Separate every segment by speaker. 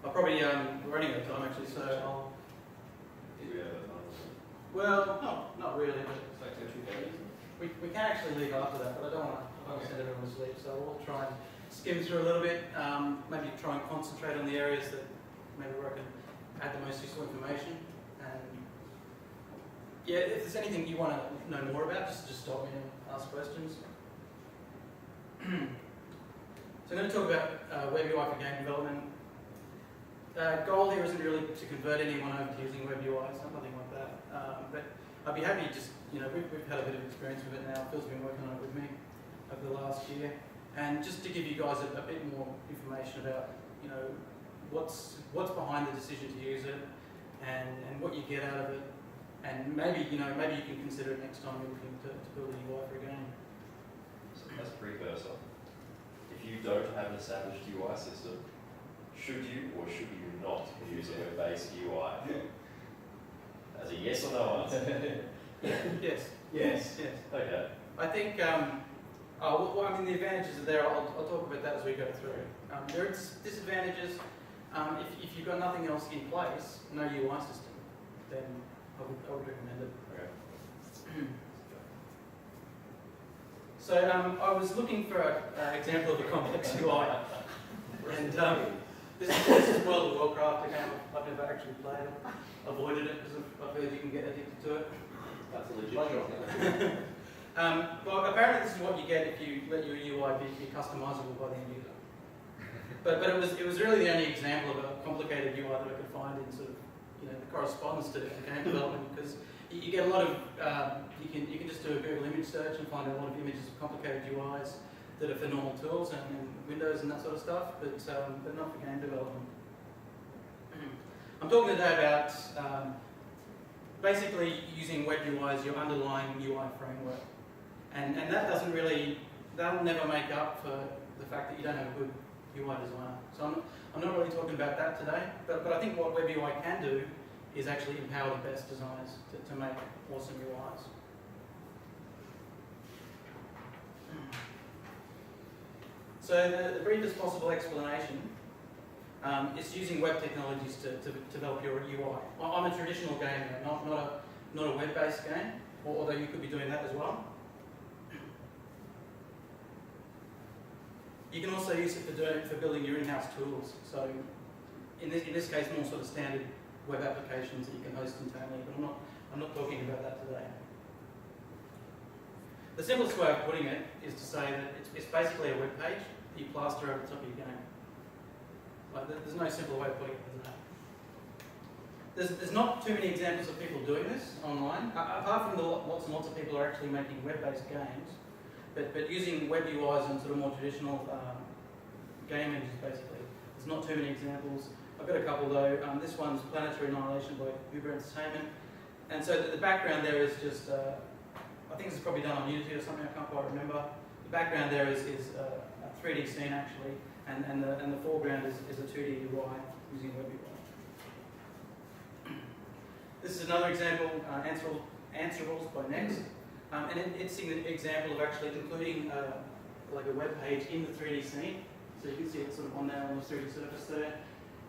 Speaker 1: I'll probably, we're running out of time actually, so I'll...
Speaker 2: Did we have a time?
Speaker 1: Well, not really, but
Speaker 2: It's like 2 pages.
Speaker 1: we can actually leave after that, but I don't want to send everyone to sleep, so we'll try and skim through a little bit, maybe try and concentrate on the areas that maybe where I can add the most useful information. And yeah, if there's anything you want to know more about, just stop me and ask questions. So I'm going to talk about WebUI for game development. Goal here isn't really to convert anyone over to using WebUI, it's nothing like that. But I'd be happy just, we've had a bit of experience with it now. Phil's been working on it with me over the last year. And just to give you guys a bit more information about, what's behind the decision to use it and what you get out of it. And maybe you can consider it next time you're looking to build a UI for a game.
Speaker 2: So as a precursor, if you don't have an established UI system, should you or should you not use a web-based UI? As a yes or no answer?
Speaker 1: Yes.
Speaker 2: Yes.
Speaker 1: Yes.
Speaker 2: Okay.
Speaker 1: I think, the advantages are there. I'll talk about that as we go through. There are disadvantages. If you've got nothing else in place, no UI system, then I would recommend it.
Speaker 2: Okay.
Speaker 1: So I was looking for an example of a complex UI, and this is World of Warcraft, a game I've never actually played. Avoided it because I've heard you can get addicted to it.
Speaker 2: That's a legit shot.
Speaker 1: Well, apparently this is what you get if you let your UI be customizable by the end user. But it was really the only example of a complicated UI that I could find in sort of the correspondence to game development, because you get a lot of you can just do a Google image search and find a lot of images of complicated UIs that are for normal tools and Windows and that sort of stuff, but not for game development. I'm talking today about basically using WebUI as your underlying UI framework, and that'll never make up for the fact that you don't have a good UI designer. So I'm not really talking about that today, but I think what WebUI can do is actually empower the best designers to make awesome UIs. So the briefest possible explanation is using web technologies to develop your UI. I'm a traditional gamer, not a web-based game, although you could be doing that as well. You can also use it for building your in-house tools. So in this case, more sort of standard web applications that you can host internally, but I'm not talking about that today. The simplest way of putting it is to say that it's basically a web page that you plaster over the top of your game. There's no simpler way of putting it than that. There's not too many examples of people doing this online, apart from lots and lots of people are actually making web-based games, but using web UIs and sort of more traditional game engines basically. There's not too many examples. I've got a couple though. This one's Planetary Annihilation by Uber Entertainment. And so the background there is just, I think this is probably done on Unity or something, I can't quite remember. The background there is a 3D scene actually, and the foreground is a 2D UI using WebUI. This is another example, Answerables by Next. And it's an example of actually including like a web page in the 3D scene. So you can see it sort of on there on the 3D surface there.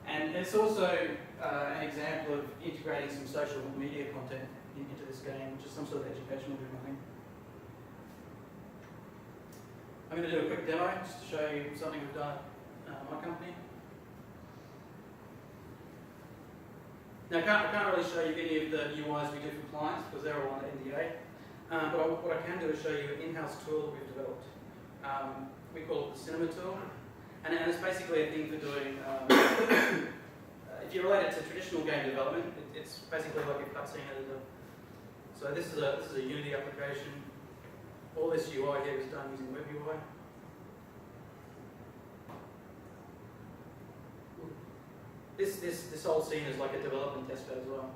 Speaker 1: And it's also an example of integrating some social media content into this game, which is some sort of educational doing, I think. I'm going to do a quick demo just to show you something we've done at my company. Now I can't really show you any of the UIs we do for clients because they're all on NDA. But what I can do is show you an in-house tool that we've developed. We call it the Cinema tool. And it's basically a thing for doing, if you relate it to traditional game development, it's basically like a cutscene editor. So this is a Unity application. All this UI here is done using WebUI. This whole scene is like a development test bed as well.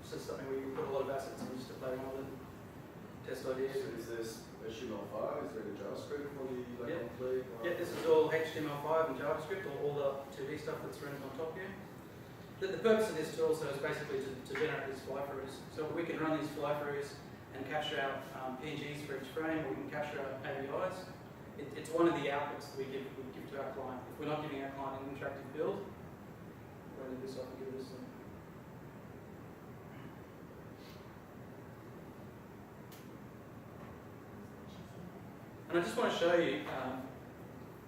Speaker 1: It's just something where you put a lot of assets in just to play around with it, test ideas.
Speaker 3: So is this HTML5? Is there a JavaScript for the
Speaker 1: config? Yeah, this is all HTML5 and JavaScript, all the 2D stuff that's running on top here. The purpose of this tool is basically to generate these fly-throughs. So we can run these fly-throughs and capture out PNGs for each frame, or we can capture out APIs. It's one of the outputs that we give to our client. If we're not giving our client an interactive build, printed this off and give this some. And I just want to show you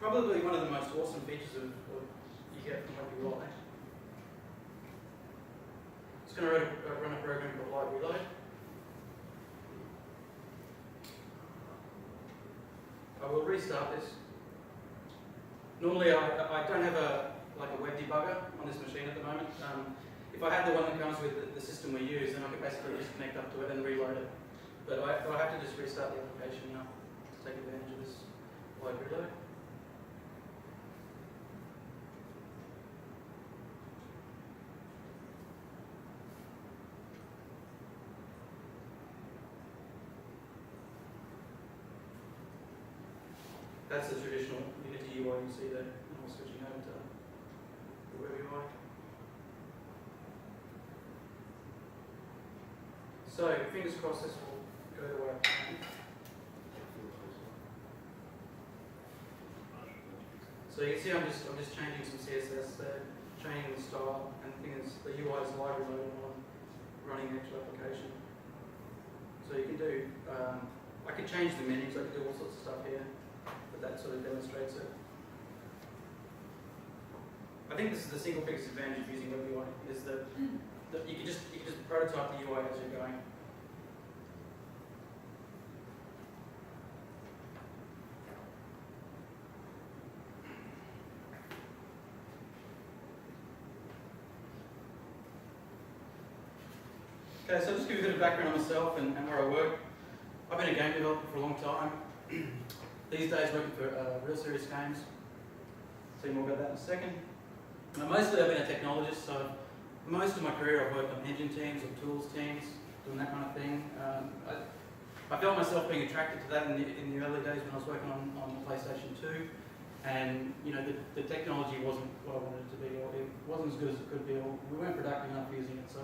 Speaker 1: probably one of the most awesome features of you get from WebUI. It's going to run a program called Live Reload. I will restart this. Normally I don't have a web debugger on this machine at the moment. If I had the one that comes with the system we use, then I could basically just connect up to it and reload it. But I have to just restart the application now to take advantage of this live reload. That's the traditional Unity UI you see there. And we're switching over to the WebUI. So, fingers crossed this will go the way I plan. So you can see I'm just changing some CSS there, changing the style, and the thing is the UI is live reloaded while I'm running the actual application. So you can do, I could change the menus, I could do all sorts of stuff here. But that sort of demonstrates it. I think this is the single biggest advantage of using WebUI is that you can just prototype the UI as you're going. Okay, so I'll just give you a bit of background on myself and where I work. I've been a game developer for a long time. These days working for real serious games. Tell you more about that in a second. Now, mostly I've been a technologist, so most of my career I've worked on engine teams or tools teams, doing that kind of thing. I felt myself being attracted to that in the early days when I was working on the PlayStation 2, and you know the technology wasn't what I wanted it to be, or it wasn't as good as it could be, or we weren't productive enough using it. So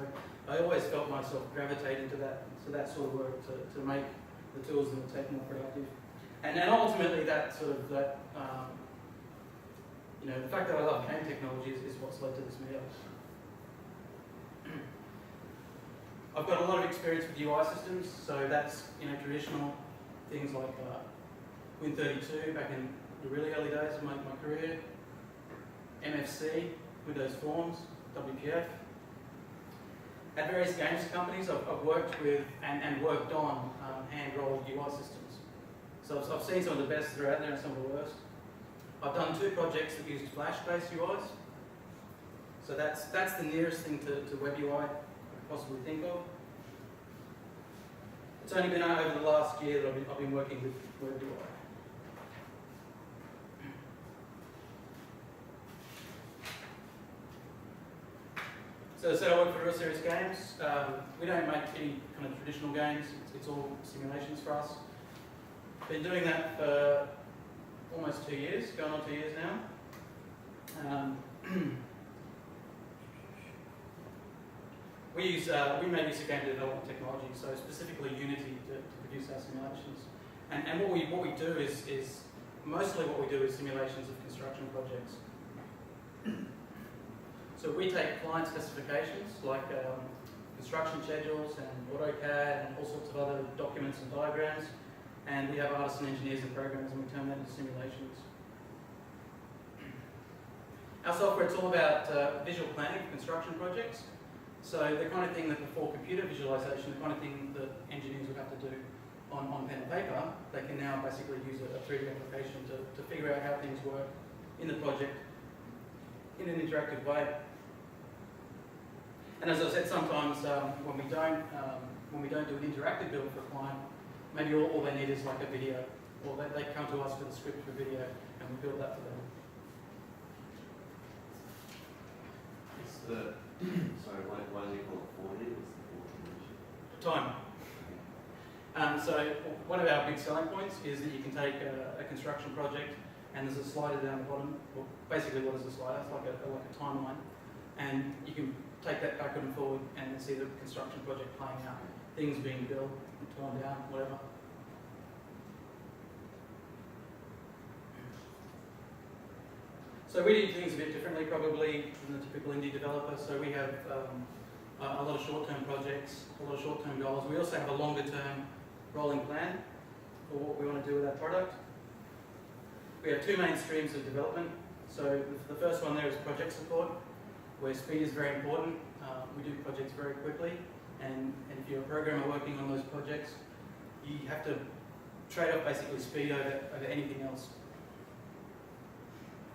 Speaker 1: I always felt myself gravitate into that sort of work to make the tools and the tech more productive. And ultimately, the fact that I love game technology is what's led to this meetup. I've got a lot of experience with UI systems, so that's traditional things like Win32 back in the really early days of my career, MFC, Windows Forms, WPF. At various games companies, I've worked with and worked on hand-rolled UI systems. So I've seen some of the best that are out there and some of the worst. I've done 2 projects that used Flash-based UIs. So that's the nearest thing to WebUI I could possibly think of. It's only been over the last year that I've been working with WebUI. So I work for Real Serious Games. We don't make any kind of traditional games. It's all simulations for us. Been doing that for almost 2 years, going on 2 years now. We make use of game development technology, so specifically Unity to produce our simulations. And what we do is mostly what we do is simulations of construction projects. So we take client specifications like construction schedules and AutoCAD and all sorts of other documents and diagrams, and we have artists and engineers and programmers, and we turn that into simulations. Our software, it's all about visual planning for construction projects. So the kind of thing that before computer visualization, the kind of thing that engineers would have to do on pen and paper, they can now basically use a 3D application to figure out how things work in the project in an interactive way. And as I said, sometimes when we don't do an interactive build for a client, maybe all they need is like a video, or they come to us with a script for video, and we build that for them.
Speaker 3: Sorry, why do you call it 4D? What's the 4D?
Speaker 1: Time. So one of our big selling points is that you can take a construction project, and there's a slider down the bottom. Well, basically, what is a slider? It's like a timeline, and you can take that backward and forward and see the construction project playing out, things being built, torn down, whatever. So we do things a bit differently probably than the typical indie developer. So we have a lot of short-term projects, a lot of short-term goals. We also have a longer-term rolling plan for what we want to do with our product. We have two main streams of development. So the first one there is project support, where speed is very important. We do projects very quickly, and if you're a programmer working on those projects, you have to trade off basically speed over anything else.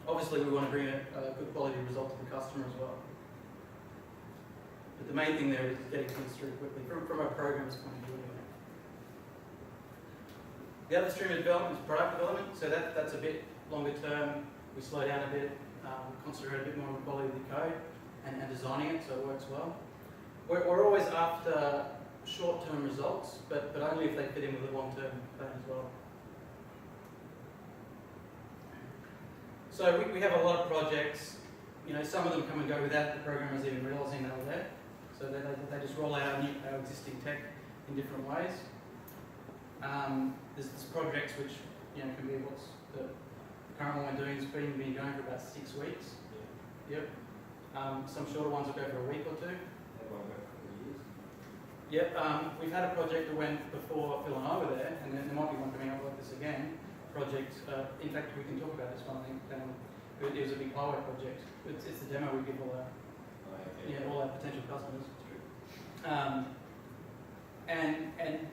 Speaker 1: Obviously, we want to bring a good quality result to the customer as well. But the main thing there is getting things through quickly, from a programmer's point of view anyway. The other stream of development is product development, so that's a bit longer term. We slow down a bit, concentrate a bit more on the quality of the code and designing it so it works well. We're always after short-term results, but only if they fit in with the long-term plan as well. So we have a lot of projects. You know, some of them come and go without the programmers even realising they were there. So they just roll out our existing tech in different ways. There's projects which can be what's the current one we're doing has been going for about 6 weeks. Yeah. Yep. Some shorter ones will go for a week or two.
Speaker 3: They won't go for years.
Speaker 1: Yep. We've had a project that went before Phil and I were there, and then there might be one coming up like this again. Project. In fact, we can talk about this one. I think it was a big highway project. It's the demo we give all our all our potential customers.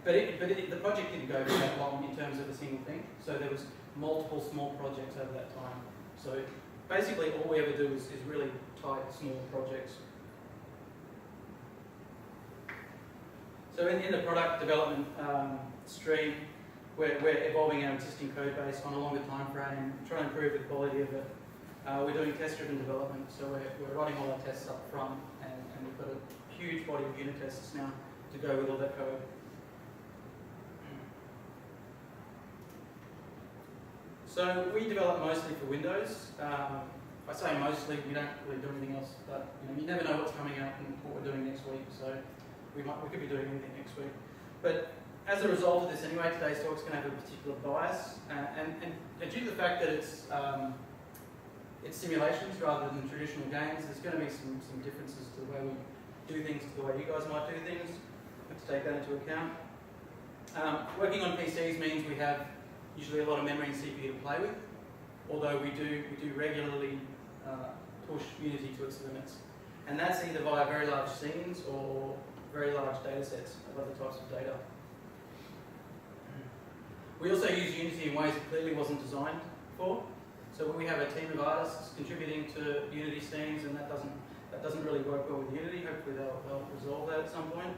Speaker 1: But the project didn't go for that long in terms of a single thing. So there was multiple small projects over that time. So basically, all we ever do is really tight, small projects. So in the product development stream, we're evolving our existing code base on a longer time frame, trying to improve the quality of it. We're doing test-driven development, so we're writing all our tests up front, and we've got a huge body of unit tests now to go with all that code. So we develop mostly for Windows. I say mostly, we don't really do anything else, but you never know what's coming out and what we're doing next week, so we could be doing anything next week. But as a result of this anyway, today's talk's going to have a particular bias, and due to the fact that it's simulations rather than traditional games, there's going to be some differences to the way we do things to the way you guys might do things. We have to take that into account. Working on PCs means we have usually a lot of memory and CPU to play with, although we do regularly push Unity to its limits. And that's either via very large scenes or very large data sets of other types of data. We also use Unity in ways it clearly wasn't designed for. So we have a team of artists contributing to Unity scenes, and that doesn't really work well with Unity. Hopefully they'll resolve that at some point.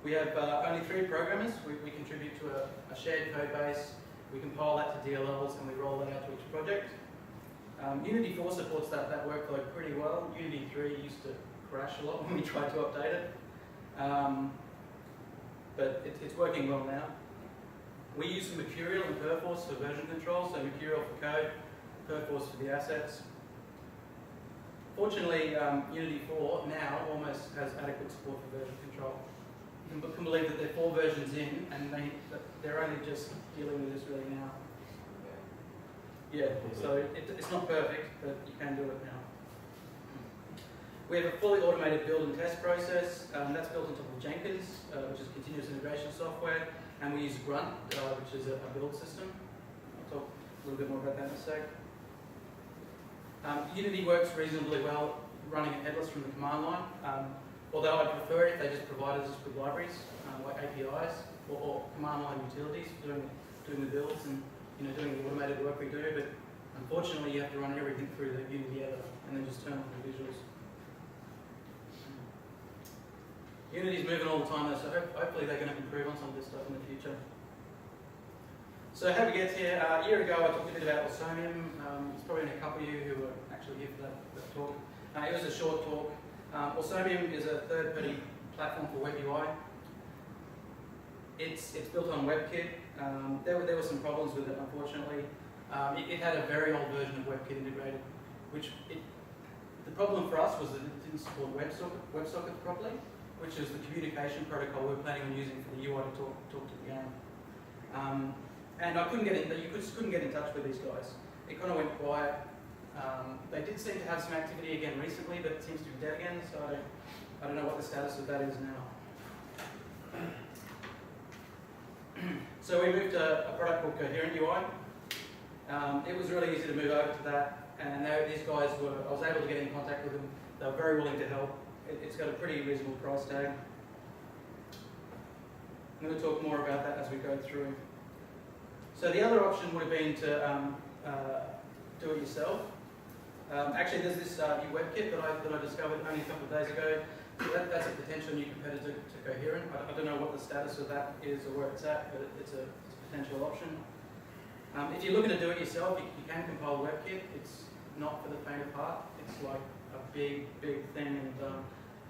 Speaker 1: We have only 3 programmers. We contribute to a shared code base. We compile that to DLLs, and we roll that out to each project. Unity 4 supports that workflow pretty well. Unity 3 used to crash a lot when we tried to update it. But it's working well now. We use Mercurial and Perforce for version control, so Mercurial for code, Perforce for the assets. Fortunately, Unity 4 now almost has adequate support for version control. You can believe that they're 4 versions in, and they're only just dealing with this really now. Yeah, so it's not perfect, but you can do it now. We have a fully automated build and test process. That's built on top of Jenkins, which is continuous integration software. And we use Grunt, which is a build system. I'll talk a little bit more about that in a sec. Unity works reasonably well running it headless from the command line, although I'd prefer if they just provided us with libraries, like APIs, or command line utilities for doing the builds and doing the automated work we do. But unfortunately, you have to run everything through the Unity editor and then just turn on the visuals. Unity's moving all the time though, so hopefully they're going to improve on some of this stuff in the future. So how we get here, a year ago I talked a bit about Automium. There's probably a couple of you who were actually here for that talk. It was a short talk. Automium is a third-party platform for WebUI. It's built on WebKit. There were some problems with it, unfortunately. It had a very old version of WebKit integrated, which the problem for us was that it didn't support WebSocket properly, which is the communication protocol we're planning on using for the UI to talk to the game. And I couldn't get in, you just couldn't get in touch with these guys. It kind of went quiet They did seem to have some activity again recently, but it seems to be dead again, so I don't know what the status of that is now. So we moved to a product called Coherent UI. It was really easy to move over to that, and these guys I was able to get in contact with them. They were very willing to help. It's got a pretty reasonable price tag. I'm going to talk more about that as we go through. So the other option would have been to do it yourself. Actually, there's this new WebKit that I discovered only a couple of days ago. That's a potential new competitor to Coherent. I don't know what the status of that is or where it's at, but it's a potential option. If you're looking to do it yourself, you can compile WebKit. It's not for the faint of heart. It's like a big thing, and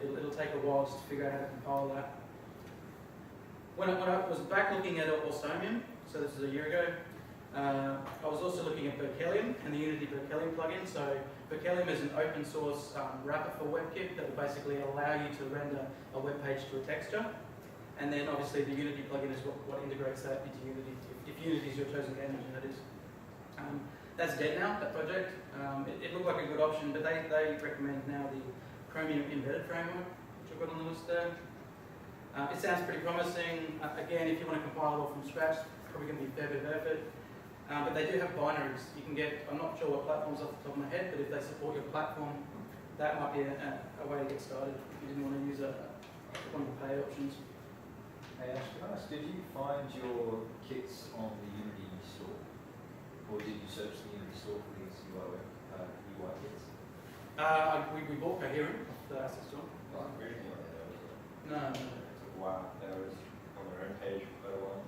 Speaker 1: it'll take a while just to figure out how to compile that. When I was back looking at Orsomium, so this is a year ago, I was also looking at Berkelium and the Unity Berkelium plugin. So Berkelium is an open source wrapper for WebKit that will basically allow you to render a web page to a texture. And then obviously the Unity plugin is what integrates that into Unity, if Unity is your chosen game engine, that is. That's dead now, that project. It looked like a good option, but they recommend now the Chromium embedded framework, which I've got on the list there. It sounds pretty promising. Again, if you want to compile it all from scratch, it's probably going to be a fair bit of effort. But they do have binaries. You can get, I'm not sure what platforms off the top of my head, but if they support your platform, that might be a way to get started if you didn't want to use one of the pay options.
Speaker 4: Hey Ash, can I ask, did you find your kits on the Unity store? Or did you search the Unity store for these UI kits?
Speaker 1: We bought Coherent off the asset store.
Speaker 4: Like, really?
Speaker 1: No.
Speaker 4: Wow, that was on their own page for quite a while.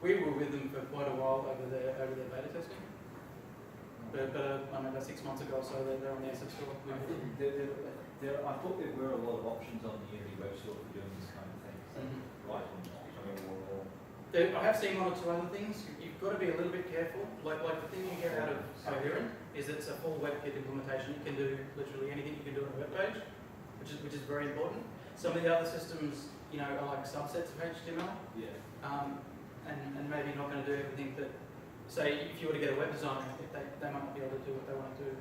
Speaker 1: We were with them for quite a while over their beta testing. But I don't know, about 6 months ago or so, they're on the asset store.
Speaker 4: I thought there were a lot of options on the Unity web store for doing this kind of thing. Right, becoming more and more.
Speaker 1: I have seen one or two other things. You've got to be a little bit careful. Like the thing you get out of Coherent is it's a full WebKit implementation. You can do literally anything you can do on a web page, which is very important. Some of the other systems, are like subsets of HTML.
Speaker 4: Yeah.
Speaker 1: And maybe not going to do everything that, say, if you were to get a web designer, they might not be able to do what they want to do.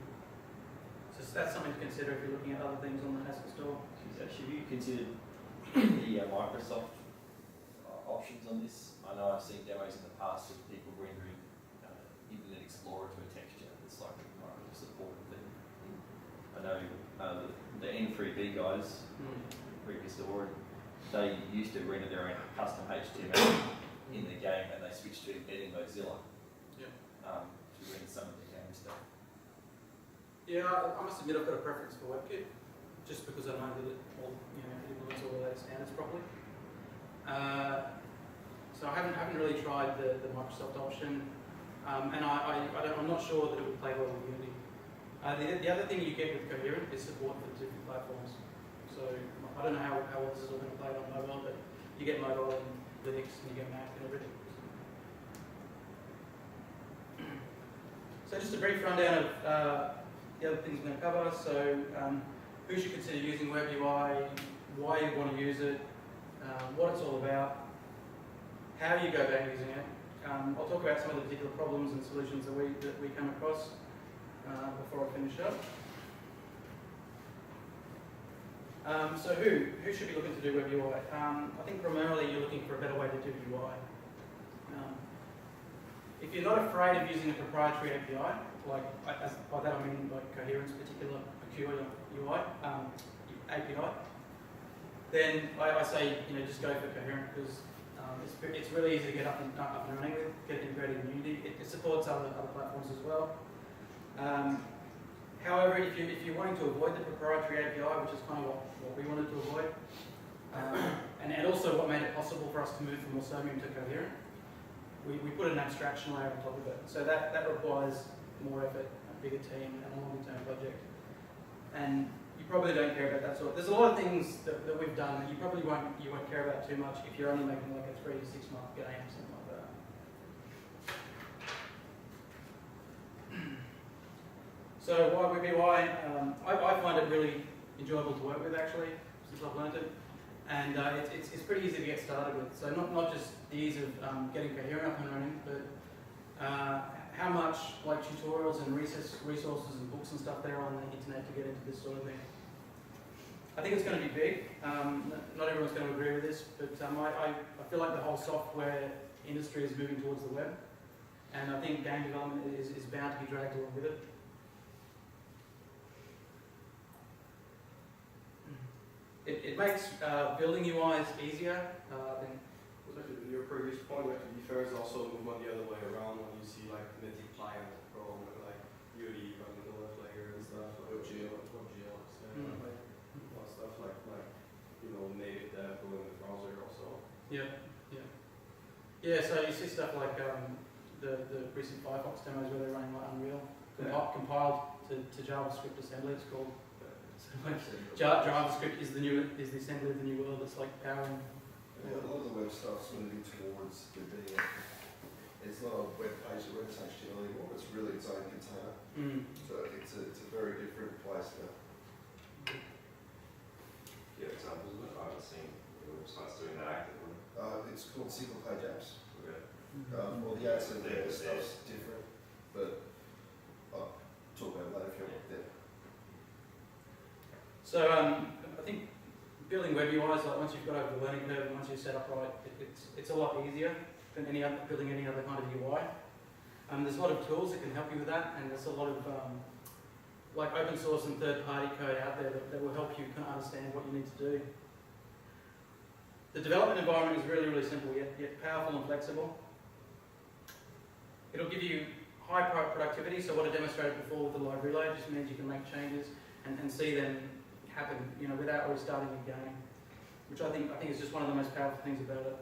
Speaker 1: So that's something to consider if you're looking at other things on the asset store.
Speaker 5: Have you considered the Microsoft options on this? I know I've seen demos in the past of people rendering Internet Explorer to a texture that's like Microsoft supported thing. I know the N3B guys, previous story, they used to render their own custom HTML in the game, and they switched to embedding Mozilla to render some of the game stuff.
Speaker 1: Yeah, I must admit I've got a preference for WebKit, just because I know that it implements all the latest standards properly. So I haven't really tried the Microsoft option, and I'm not sure that it would play well with Unity. The other thing you get with Coherent is support for the different platforms. So I don't know how well this is all going to play on mobile, but you get mobile and Linux and you get Mac and everything. So just a brief rundown of the other things we're going to cover. So who should consider using WebUI, why you want to use it, what it's all about, how you go about using it. I'll talk about some of the particular problems and solutions that we come across before I finish up. So who should be looking to do WebUI? I think primarily you're looking for a better way to do UI. If you're not afraid of using a proprietary API, by that I mean like Coherent's particular peculiar UI API, then I say just go for Coherent, because it's really easy to get up and running with, get it integrated in Unity. It supports other platforms as well. However, if you're wanting to avoid the proprietary API, which is kind of what we wanted to avoid, and also what made it possible for us to move from Orsomium to Coherent, we put an abstraction layer on top of it. So that requires more effort, a bigger team, and a longer-term project. And you probably don't care about that sort. There's a lot of things that we've done that you probably won't care about too much if you're only making like a 3 to 6 month game or something like that. So why WebUI? I find it really enjoyable to work with actually, since I've learned it. And it's pretty easy to get started with. So not just the ease of getting Coherent up and running, but how much like tutorials and resources and books and stuff there are on the internet to get into this sort of thing. I think it's going to be big. Not everyone's going to agree with this, but I feel like the whole software industry is moving towards the web, and I think game development is bound to be dragged along with it. It makes building UIs easier.
Speaker 6: Your previous point, to be fair, is also the movement the other way around when you see like native client Chrome with like Unity running the left layer and stuff, like WebGL,
Speaker 1: Mm.
Speaker 6: like a lot of stuff like native dev going in the browser also.
Speaker 1: Yeah. So you see stuff like the recent Firefox demos where they're running like Unreal, compiled to JavaScript assembly. It's called. JavaScript is the assembly of the new world. It's like powering.
Speaker 7: Yeah, a lot of the web stuff's moving towards there being it's not a web page or web HTML anymore, it's really its own container. So it's a very different place now.
Speaker 2: Yeah, examples of it. I haven't seen the websites doing that actively.
Speaker 7: It's called single page apps.
Speaker 2: Okay.
Speaker 7: All the apps and the stuff's different, but I'll talk about it later if you want there.
Speaker 1: So I think building WebUI is like once you've got over the learning curve and once you're set up right, it's a lot easier than building any other kind of UI. There's a lot of tools that can help you with that, and there's a lot of like open source and third-party code out there that will help you kind of understand what you need to do. The development environment is really, really simple, yet powerful and flexible. It'll give you high productivity, so what I demonstrated before with the live reload just means you can make changes and see them happen, without restarting again, which I think is just one of the most powerful things about it.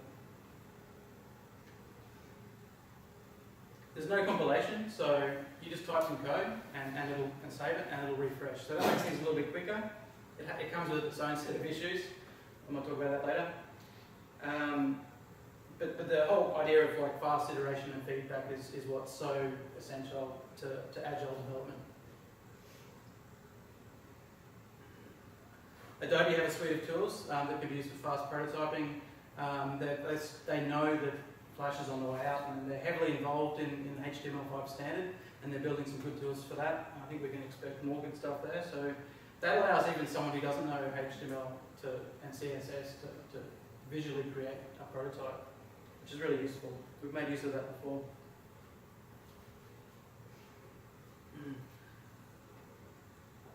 Speaker 1: There's no compilation, so you just type some code and save it, and it'll refresh. So that makes things a little bit quicker. It comes with its own set of issues. I might talk about that later. But the whole idea of like fast iteration and feedback is what's so essential to agile development. Adobe have a suite of tools that can be used for fast prototyping. They know that Flash is on the way out, and they're heavily involved in the HTML5 standard, and they're building some good tools for that. I think we can expect more good stuff there. So that allows even someone who doesn't know HTML and CSS to visually create a prototype, which is really useful. We've made use of that before.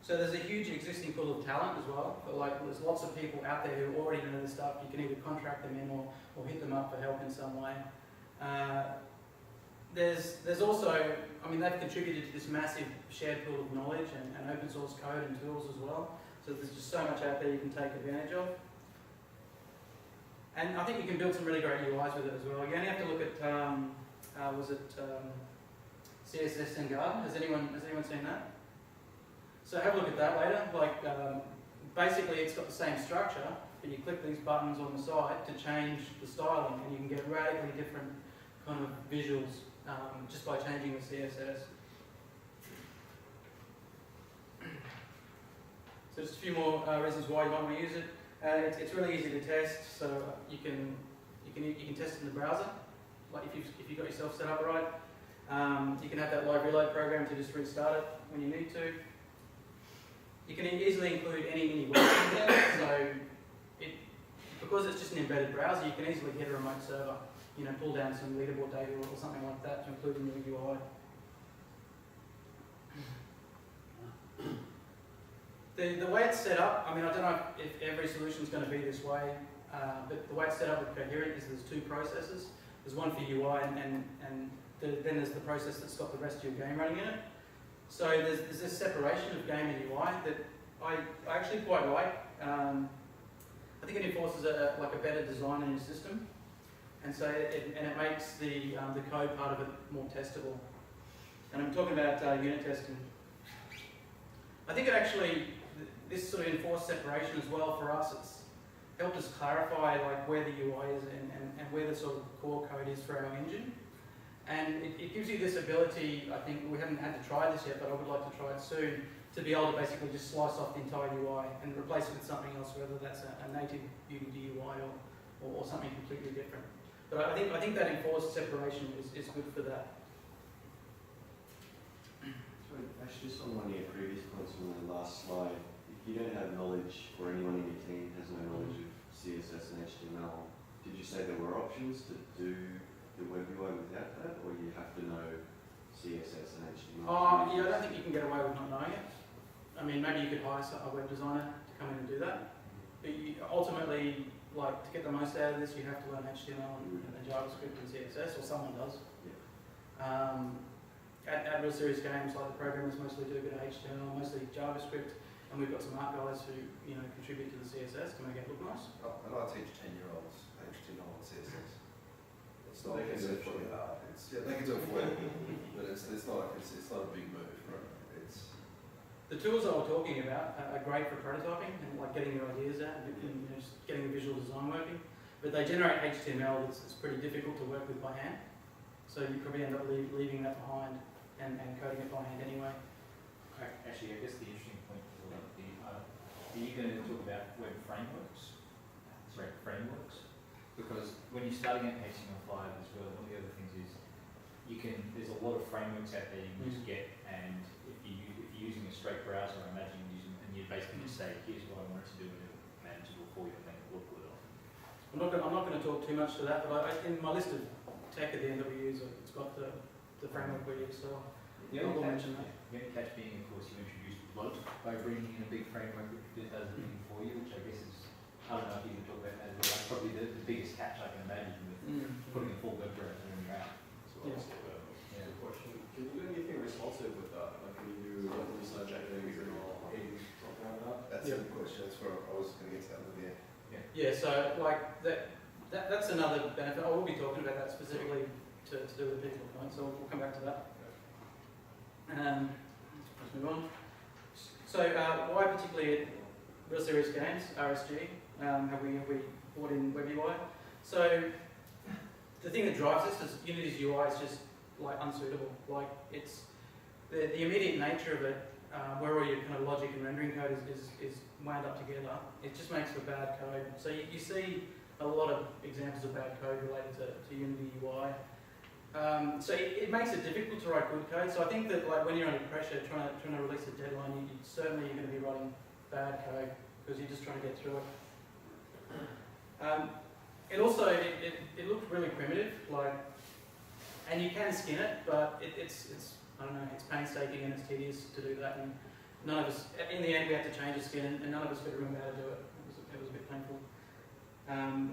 Speaker 1: So there's a huge existing pool of talent as well. But there's lots of people out there who already know this stuff. You can either contract them in or hit them up for help in some way. There's also, they've contributed to this massive shared pool of knowledge and open source code and tools as well. So there's just so much out there you can take advantage of. And I think you can build some really great UIs with it as well. You only have to look at, CSS and Garden? Has anyone seen that? So have a look at that later. Basically it's got the same structure, but you click these buttons on the side to change the styling, and you can get radically different kind of visuals just by changing the CSS. So just a few more reasons why you might want to use it. It's really easy to test, so you can test it in the browser, like if you've got yourself set up right. You can have that live reload program to just restart it when you need to. You can easily include any mini web in there, so because it's just an embedded browser, you can easily hit a remote server, pull down some leaderboard data or something like that to include in your UI. The way it's set up, I don't know if every solution is going to be this way, but the way it's set up with Coherent is there's two processes. There's one for UI and then there's the process that's got the rest of your game running in it. So there's this separation of game and UI that I actually quite like. I think it enforces a better design in your system, and so it makes the code part of it more testable. And I'm talking about unit testing. I think this sort of enforced separation as well for us. It's helped us clarify where the UI is and where the sort of core code is for our engine. And it gives you this ability, I think we haven't had to try this yet, but I would like to try it soon, to be able to basically just slice off the entire UI and replace it with something else, whether that's a native Unity UI or something completely different. But I think that enforced separation is good for that.
Speaker 3: Actually, just on one of your previous points on the last slide, if you don't have knowledge, or anyone in your team has no knowledge of CSS and HTML, did you say there were options to do the WebUI without that, or you have to know CSS and HTML?
Speaker 1: Yeah, I don't think you can get away with not knowing it. I mean, maybe you could hire a web designer to come in and do that. But ultimately, like, to get the most out of this, you have to learn HTML and JavaScript and CSS, or someone does.
Speaker 3: Yeah.
Speaker 1: At real serious games, like the programmers mostly do a bit of HTML, mostly JavaScript, and we've got some art guys who, you know, contribute to the CSS to make it look nice.
Speaker 7: And I teach 10-year-olds HTML and CSS. It's not
Speaker 6: They can do it for
Speaker 7: conceptually
Speaker 6: you.
Speaker 7: hard. They can do it for you, but it's not a big move. Right?
Speaker 1: The tools I was talking about are great for prototyping and like getting your ideas out and, you know, just getting the visual design working. But they generate HTML that's pretty difficult to work with by hand. So you probably end up leaving that behind and coding it by hand anyway.
Speaker 4: Actually, I guess the interesting point is are you going to talk about web frameworks? Sorry, frameworks? Because when you're starting at HTML5 as well, one of the other things is there's a lot of frameworks out there you can just get, and if you're using a straight browser, I imagine and you basically just say, here's what I want it to do, and it'll manageable for you and make it look good.
Speaker 1: I'm not going to talk too much to that, but in my list of tech at the end that we use, it's got the framework we use, so
Speaker 4: The
Speaker 1: I'll
Speaker 4: only
Speaker 1: mention that.
Speaker 4: catch being, of course, you introduced Float by bringing in a big framework that does everything for you, which I guess is, I don't know if you can talk about that as well. That's probably the biggest catch I can imagine with putting a full web browser in your app.
Speaker 1: Yeah.
Speaker 6: Good question. Can you do anything responsive with that? Like, can you do research activities and all?
Speaker 7: That's a good question. That's where I was going to get to that at the end.
Speaker 1: Yeah, so like that's another benefit. I will be talking about that specifically to do with the people point, so we'll come back to that. Let's move on. So why particularly real serious games, RSG, have we brought in WebUI? So the thing that drives this is Unity's UI is just like unsuitable. Like it's the immediate nature of it, where all your kind of logic and rendering code is wound up together. It just makes for bad code. So you see a lot of examples of bad code related to Unity UI. So it makes it difficult to write good code. So I think that like when you're under pressure, trying to release a deadline, certainly you're going to be writing bad code because you're just trying to get through it. It also it looks really primitive, like, and you can skin it, but it's I don't know, it's painstaking and it's tedious to do that. And none of us, in the end, we had to change the skin, and none of us could remember how to do it. It was a bit painful.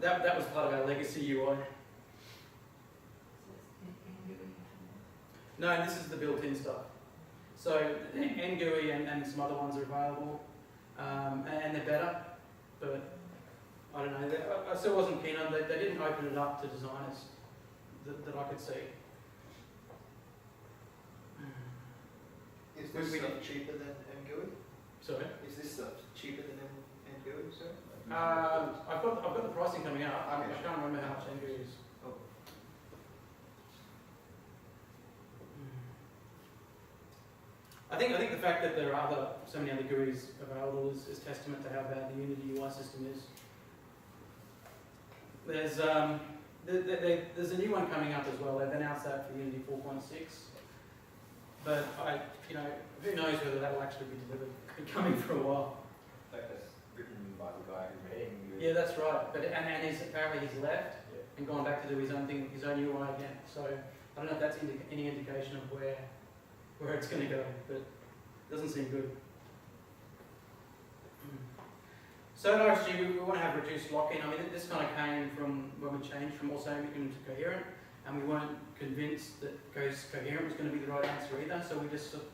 Speaker 1: That was part of our legacy UI. No, this is the built-in stuff. So NGUI and some other ones are available, and they're better, but I don't know. I still wasn't keen on. They didn't open it up to designers that I could see.
Speaker 8: Is this stuff cheaper than NGUI?
Speaker 1: Sorry.
Speaker 8: Is this stuff cheaper than NGUI, sir?
Speaker 1: I've got the pricing coming up. I
Speaker 8: Okay.
Speaker 1: can't remember how much NGUI is.
Speaker 8: Oh.
Speaker 1: I think the fact that there are so many other GUIs available is testament to how bad the Unity UI system is. There's a new one coming up as well. They've announced that for Unity 4.6. But who knows whether that will actually be delivered. It's been coming for a while.
Speaker 4: Like that's written by the guy who made it.
Speaker 1: Yeah, that's right. But apparently he's left and gone back to do his own thing, his own UI again. So I don't know if that's any indication of where it's going to go, but it doesn't seem good. So at RSG, we want to have reduced lock-in. I mean, this kind of came from when we changed from Automation to Coherent, and we weren't convinced that Coherent was going to be the right answer either, so we just sort of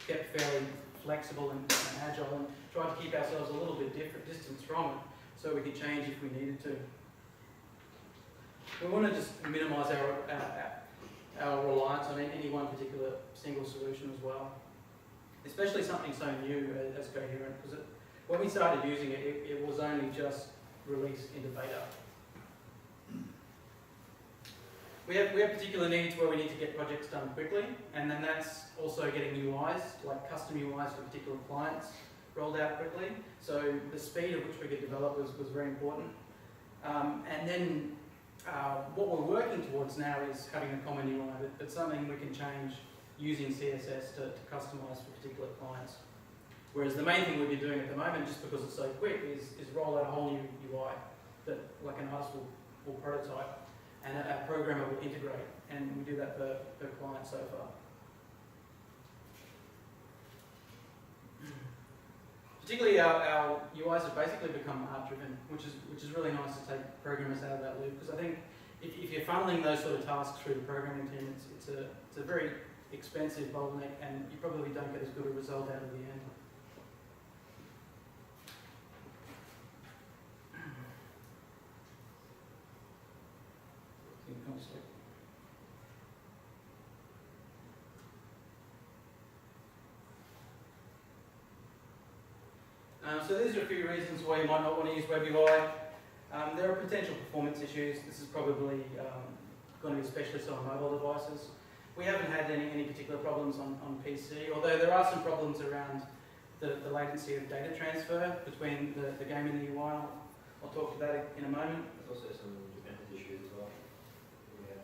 Speaker 1: kept fairly flexible and agile and tried to keep ourselves a little bit distance from it, so we could change if we needed to. We want to just minimise our reliance on any one particular single solution as well, especially something so new as Coherent, because when we started using it, it was only just released into beta. We have particular needs where we need to get projects done quickly, and then that's also getting UIs, like custom UIs for particular clients, rolled out quickly. So the speed at which we could develop was very important. And then what we're working towards now is having a common UI, but something we can change using CSS to customize for particular clients. Whereas the main thing we've been doing at the moment, just because it's so quick, is roll out a whole new UI that like an artist will prototype and a programmer will integrate, and we do that per client so far. Particularly our UIs have basically become art-driven, which is really nice to take programmers out of that loop, because I think if you're funneling those sort of tasks through the programming team, it's a very expensive bottleneck, and you probably don't get as good a result out of the end. So these are a few reasons why you might not want to use WebUI. There are potential performance issues. This is probably going to be especially so on mobile devices. We haven't had any particular problems on PC, although there are some problems around the latency of data transfer between the game and the UI. I'll talk to that in a moment.
Speaker 2: There's also some dependency issues as well. Yeah.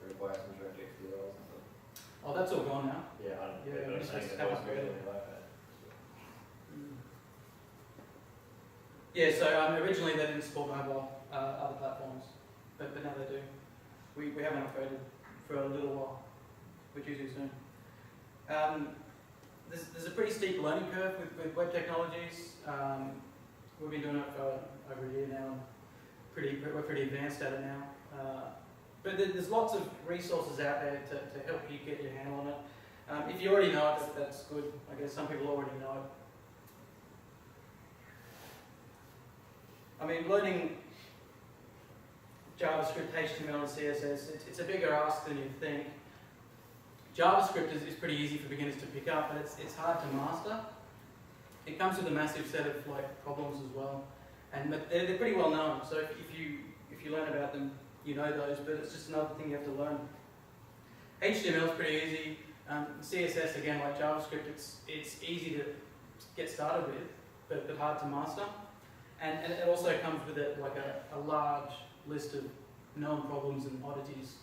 Speaker 2: It requires some direct XDLs and stuff.
Speaker 1: Oh, that's all gone now.
Speaker 2: Yeah, I don't know.
Speaker 1: Yeah,
Speaker 2: I'm
Speaker 1: it's
Speaker 2: saying
Speaker 1: just
Speaker 2: that was
Speaker 1: haven't
Speaker 2: really
Speaker 1: really.
Speaker 2: like that.
Speaker 1: Yeah, so originally they didn't support mobile other platforms, but now they do. We haven't upgraded for a little while. We're due to soon. There's a pretty steep learning curve with web technologies. We've been doing it for over a year now. We're pretty advanced at it now. But there's lots of resources out there to help you get your handle on it. If you already know it, that's good. I guess some people already know it. I mean, learning JavaScript, HTML and CSS, it's a bigger ask than you think. JavaScript is pretty easy for beginners to pick up, but it's hard to master. It comes with a massive set of problems as well, but they're pretty well known. So if you learn about them, you know those, but it's just another thing you have to learn. HTML is pretty easy. CSS, again, like JavaScript, it's easy to get started with, but hard to master. And it also comes with a large list of known problems and oddities.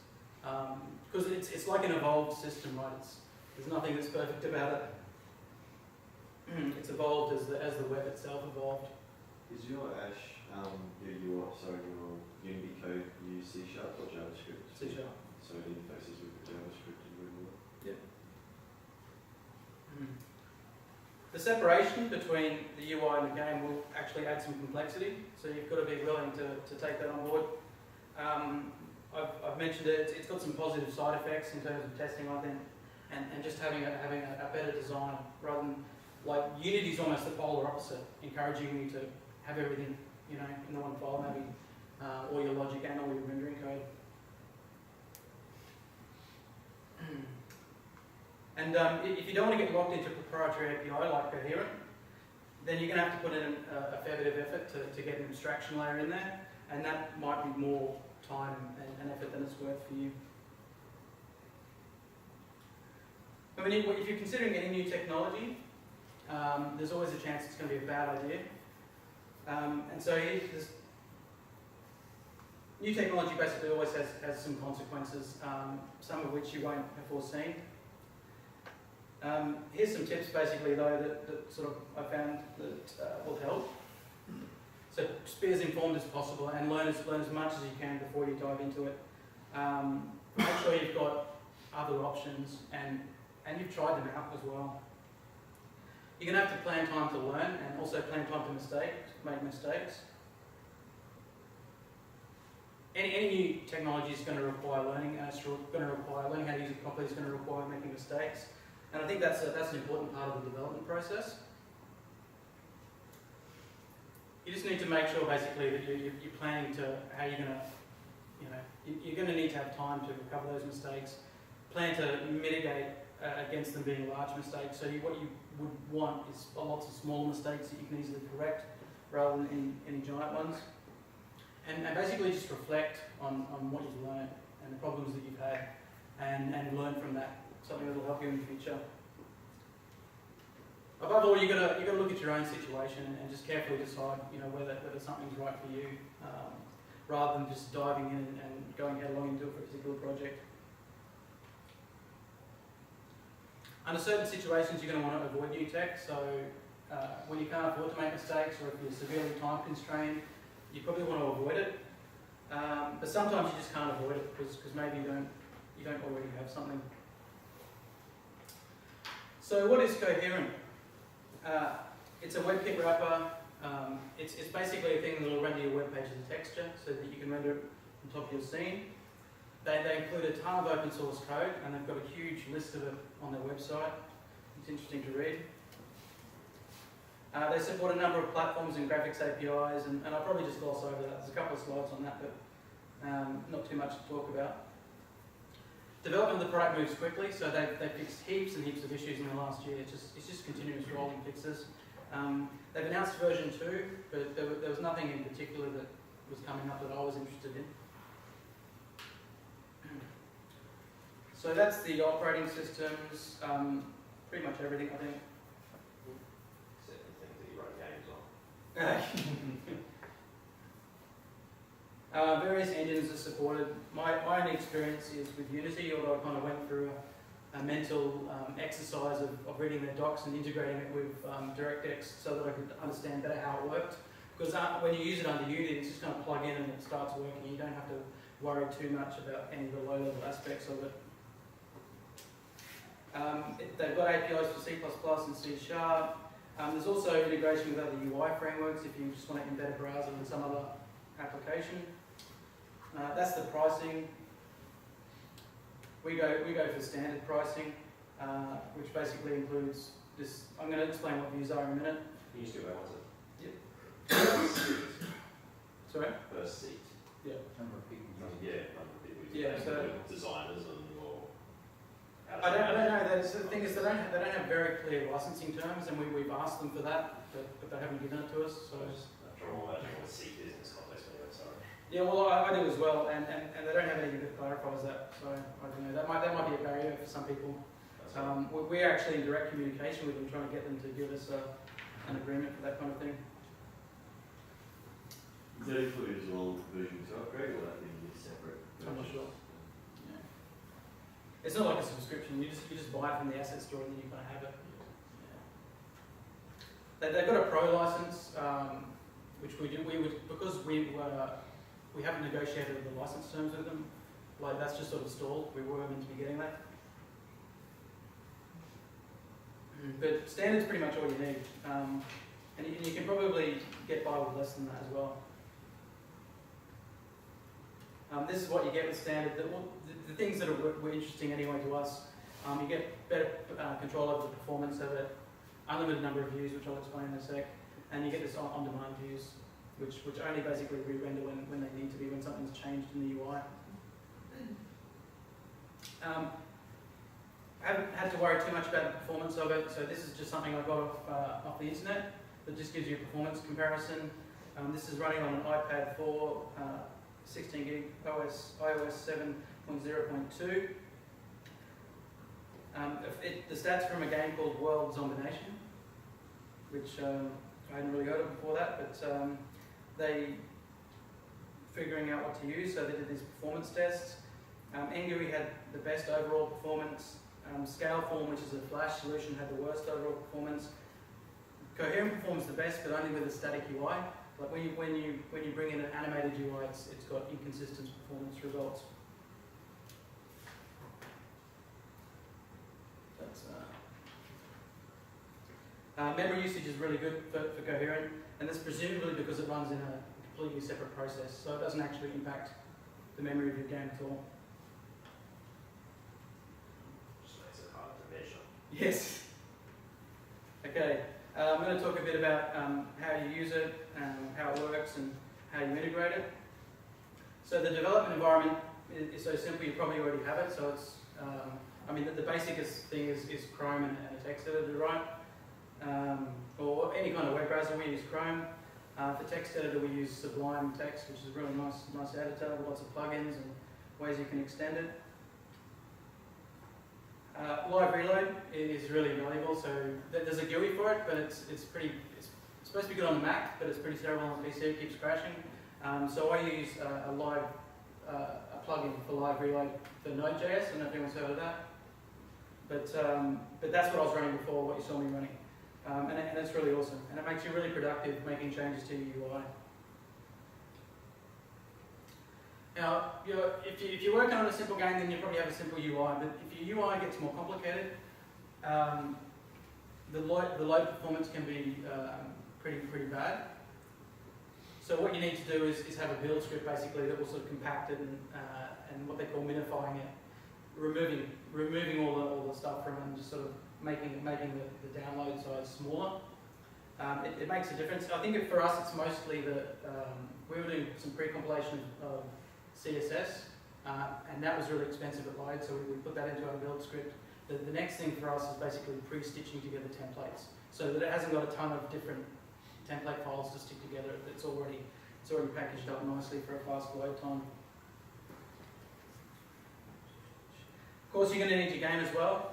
Speaker 1: Because it's like an evolved system, right? There's nothing that's perfect about it. It's evolved as the web itself evolved.
Speaker 3: Is your your Unity code use C# or JavaScript?
Speaker 1: C#.
Speaker 3: So it interfaces with the JavaScript and WebUI?
Speaker 1: Yep. The separation between the UI and the game will actually add some complexity, so you've got to be willing to take that on board. I've mentioned it, it's got some positive side effects in terms of testing, I think, and just having a better design rather than, Unity's almost the polar opposite, encouraging you to have everything, in the one file, maybe all your logic and all your rendering code. And if you don't want to get locked into proprietary API like Coherent, then you're going to have to put in a fair bit of effort to get an abstraction layer in there, and that might be more time and effort than it's worth for you. I mean, if you're considering any new technology, there's always a chance it's going to be a bad idea. And so new technology basically always has some consequences, some of which you won't have foreseen. Here's some tips basically though that sort of I found that will help. So just be as informed as possible and learn as much as you can before you dive into it. Make sure you've got other options and you've tried them out as well. You're going to have to plan time to learn and also plan time to make mistakes. Any new technology is going to require learning, and it's going to require learning how to use it properly. It's going to require making mistakes. And I think that's an important part of the development process. You just need to make sure basically that you're planning to how you're going to, you're going to need to have time to recover those mistakes. Plan to mitigate against them being large mistakes. So what you would want is lots of small mistakes that you can easily correct rather than any giant ones. And basically just reflect on what you've learned and the problems that you've had and learn from that. Something that will help you in the future. Above all, you've got to look at your own situation and just carefully decide, whether something's right for you, rather than just diving in and going headlong into it for a particular project. Under certain situations, you're going to want to avoid new tech. So when you can't afford to make mistakes, or if you're severely time constrained, you probably want to avoid it. But sometimes you just can't avoid it because maybe you don't already have something. So what is Coherent? It's a WebKit wrapper. It's basically a thing that will render your web page as a texture so that you can render it on top of your scene. They include a ton of open source code, and they've got a huge list of it on their website. It's interesting to read. They support a number of platforms and graphics APIs, and I'll probably just gloss over that. There's a couple of slides on that, but not too much to talk about. Development of the product moves quickly, so they fixed heaps and heaps of issues in the last year. It's just continuous rolling fixes. They've announced version 2, but there was nothing in particular that was coming up that I was interested in. So that's the operating systems, pretty much everything, I think.
Speaker 2: Except the things that you run games on.
Speaker 1: Various engines are supported. My only experience is with Unity, although I kind of went through a mental exercise of reading their docs and integrating it with DirectX so that I could understand better how it worked. Because when you use it under Unity, it's just going to plug in and it starts working. You don't have to worry too much about any of the low-level aspects of it. They've got APIs for C++ and C#. There's also integration with other UI frameworks if you just want to embed a browser in some other application. That's the pricing. We go for standard pricing, which basically includes this. I'm going to explain what views are in a minute.
Speaker 2: Can you just do that once?
Speaker 1: Sorry?
Speaker 2: Per seat.
Speaker 1: Yeah.
Speaker 4: Number of people.
Speaker 2: Yeah, number of people.
Speaker 1: Yeah, so
Speaker 2: designers and or.
Speaker 1: I don't know. The thing is, they don't have very clear licensing terms, and we've asked them for that, but they haven't given it to us. So.
Speaker 2: I'm trying to imagine what seat is in this context anyway. Sorry.
Speaker 1: Yeah, well, I do as well, and they don't have anything that clarifies that. So I don't know. That might be a barrier for some people. We're actually in direct communication with them, trying to get them to give us an agreement for that kind of thing.
Speaker 3: Is that included as well with version 2 upgrade, or that being a separate?
Speaker 1: I'm not sure. Yeah. It's not like a subscription. You just buy it from the asset store and then you kind of have it. Yeah. They've got a pro license, which we would because we haven't negotiated the license terms with them. Like that's just sort of stalled. We were meant to be getting that. But standard's pretty much all you need, and you can probably get by with less than that as well. This is what you get with standard. The things that were interesting anyway to us, you get better control over the performance of it, unlimited number of views, which I'll explain in a sec, and you get this on-demand views, which only basically re-render when they need to be, when something's changed in the UI. I haven't had to worry too much about the performance of it, so this is just something I got off the internet that just gives you a performance comparison. This is running on an iPad 4, 16 gig iOS 7.0.2. The stats from a game called World Zombination, which I hadn't really heard of before that, but they figuring out what to use, so they did these performance tests. Ngui had the best overall performance. Scaleform, which is a Flash solution, had the worst overall performance. Coherent performs the best, but only with a static UI. Like when you bring in an animated UI, it's got inconsistent performance results. That's memory usage is really good for Coherent, and that's presumably because it runs in a completely separate process, so it doesn't actually impact the memory of your game at all.
Speaker 2: Just makes it hard to measure.
Speaker 1: Yes. Okay, I'm going to talk a bit about how you use it, how it works, and how you integrate it. So the development environment is so simple, you probably already have it. So it's, the basicest thing is Chrome and a text editor, right? Or any kind of web browser, we use Chrome. For text editor, we use Sublime Text, which is a really nice editor with lots of plugins and ways you can extend it. Live reload is really valuable. So there's a GUI for it, but it's supposed to be good on the Mac, but it's pretty terrible on the PC. It keeps crashing. So I use a plugin for live reload for Node.js. I don't know if anyone's heard of that. But that's what I was running before, what you saw me running. And it's really awesome. And it makes you really productive making changes to your UI. Now, if you're working on a simple game, then you probably have a simple UI. But if your UI gets more complicated, the load performance can be pretty bad. So what you need to do is have a build script basically that will sort of compact it and what they call minifying it, removing all the stuff from it and just sort of making the download size smaller. It makes a difference. I think for us it's mostly that we were doing some pre-compilation of CSS and that was really expensive at load, so we put that into our build script. The next thing for us is basically pre-stitching together templates so that it hasn't got a ton of different template files to stick together. It's already packaged up nicely for a fast load time. Of course, you're going to need your game as well,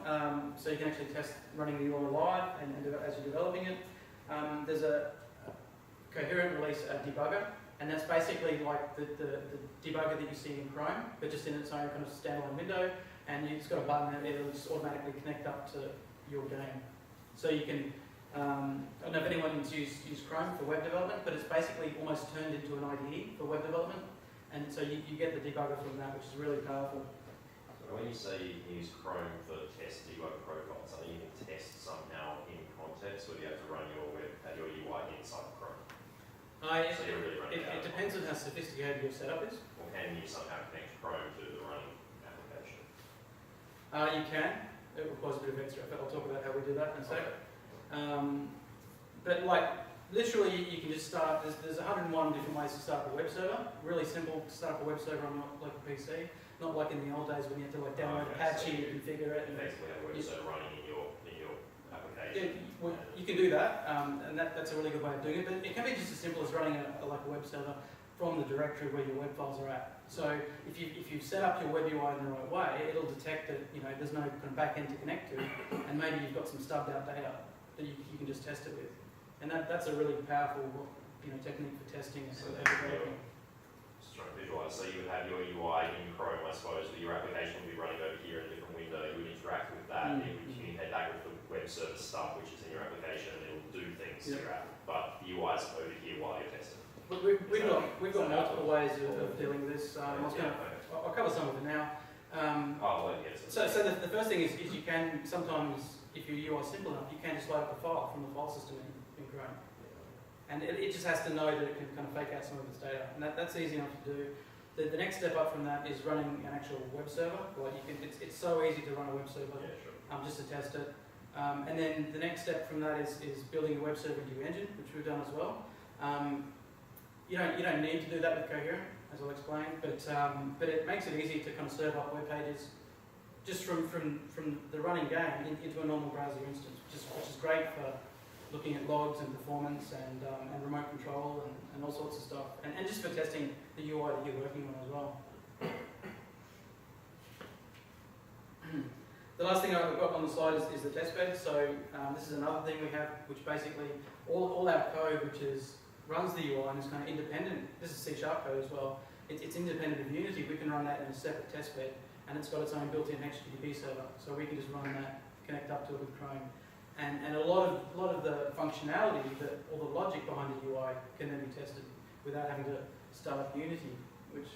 Speaker 1: so you can actually test running the UI live and as you're developing it. There's a coherent release debugger, and that's basically like the debugger that you see in Chrome, but just in its own kind of standalone window, and it's got a button and it'll just automatically connect up to your game. So you can, I don't know if anyone's used Chrome for web development, but it's basically almost turned into an IDE for web development, and so you get the debugger from that, which is really powerful.
Speaker 2: When you say you can use Chrome for test debug profiles, I think you can test somehow in context, or do you have to run your UI inside of Chrome? So you're really running
Speaker 1: It depends on how sophisticated your setup is.
Speaker 2: Or can you somehow connect Chrome to the running application?
Speaker 1: You can. It requires a bit of extra effort. I'll talk about how we do that in a sec. But like, literally you can just start, there's 101 different ways to start a web server. Really simple to start a web server on your local PC. Not like in the old days when you had to like download Apache and configure it.
Speaker 2: You basically have a web server running in your application.
Speaker 1: Well, you can do that, and that's a really good way of doing it. But it can be just as simple as running like a web server from the directory where your web files are at. So if you set up your WebUI in the right way, it'll detect that there's no kind of back end to connect to, and maybe you've got some stubbed out data that you can just test it with. And that's a really powerful technique for testing and developing.
Speaker 2: Just trying to visualize. So you would have your UI in Chrome, I suppose, but your application would be running over here in a different window. You would interact with that. It would communicate back with the web service stuff, which is in your application, and it will do things to your app. But the UI is over here while you're testing.
Speaker 1: We've got multiple ways of dealing with this. I'll cover some of it now. So the first thing is you can sometimes, if your UI is simple enough, you can just load up a file from the file system in Chrome. And it just has to know that it can kind of fake out some of its data. And that's easy enough to do. The next step up from that is running an actual web server. Like it's so easy to run a web server just to test it. And then the next step from that is building a web server into your engine, which we've done as well. You don't need to do that with Coherent, as I'll explain, but it makes it easy to kind of serve up web pages just from the running game into a normal browser instance, which is great for looking at logs and performance and remote control and all sorts of stuff, and just for testing the UI that you're working on as well. The last thing I've got on the slide is the test bed. So this is another thing we have, which basically all our code, which runs the UI and is kind of independent. This is C# code as well. It's independent of Unity. We can run that in a separate test bed, and it's got its own built-in HTTP server. So we can just run that, connect up to it with Chrome, and a lot of the functionality, all the logic behind the UI can then be tested without having to start up Unity, which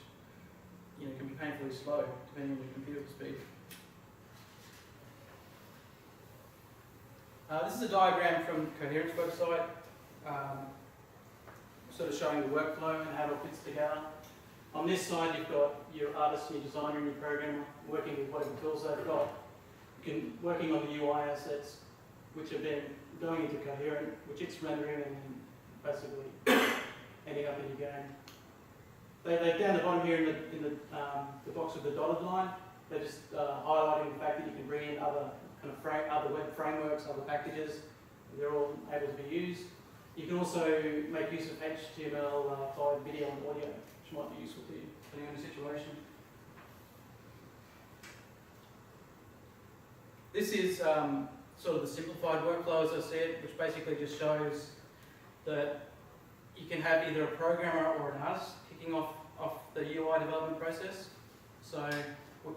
Speaker 1: can be painfully slow depending on your computer speed. This is a diagram from Coherent's website, sort of showing the workflow and how it all fits together. On this side, you've got your artist, your designer, and your programmer working with whatever tools they've got, working on the UI assets, which are then going into Coherent, which it's rendering and then basically ending up in your game. They're down the bottom here in the box with the dotted line. They're just highlighting the fact that you can bring in other other web frameworks, other packages. They're all able to be used. You can also make use of HTML5 video and audio, which might be useful to you, depending on the situation. This is sort of the simplified workflow, as I said, which basically just shows that you can have either a programmer or an artist kicking off the UI development process. So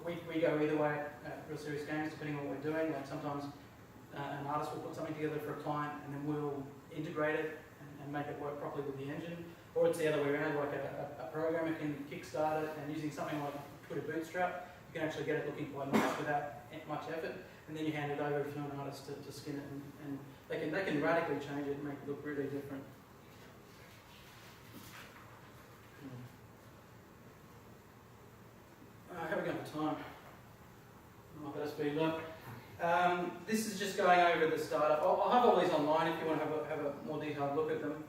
Speaker 1: we go either way at Real Serious Games, depending on what we're doing. Like sometimes an artist will put something together for a client, and then we'll integrate it and make it work properly with the engine. Or it's the other way around, like a programmer can kickstart it, and using something like Twitter Bootstrap, you can actually get it looking quite nice without much effort. And then you hand it over to an artist to skin it, and they can radically change it and make it look really different. How are we going for time? I better speed up. This is just going over the startup. I'll have all these online if you want to have a more detailed look at them.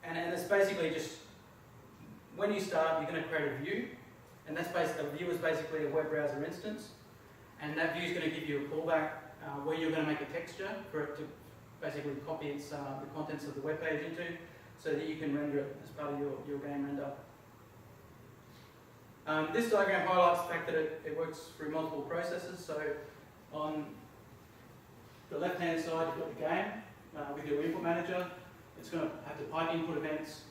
Speaker 1: And it's basically just, when you start, you're going to create a view, and that's basically, a view is basically a web browser instance, and that view is going to give you a callback where you're going to make a texture for it to basically copy its, the contents of the web page into, so that you can render it as part of your game render. This diagram highlights the fact that it works through multiple processes. So on the left-hand side, you've got the game with your input manager. It's going to have to pipe input events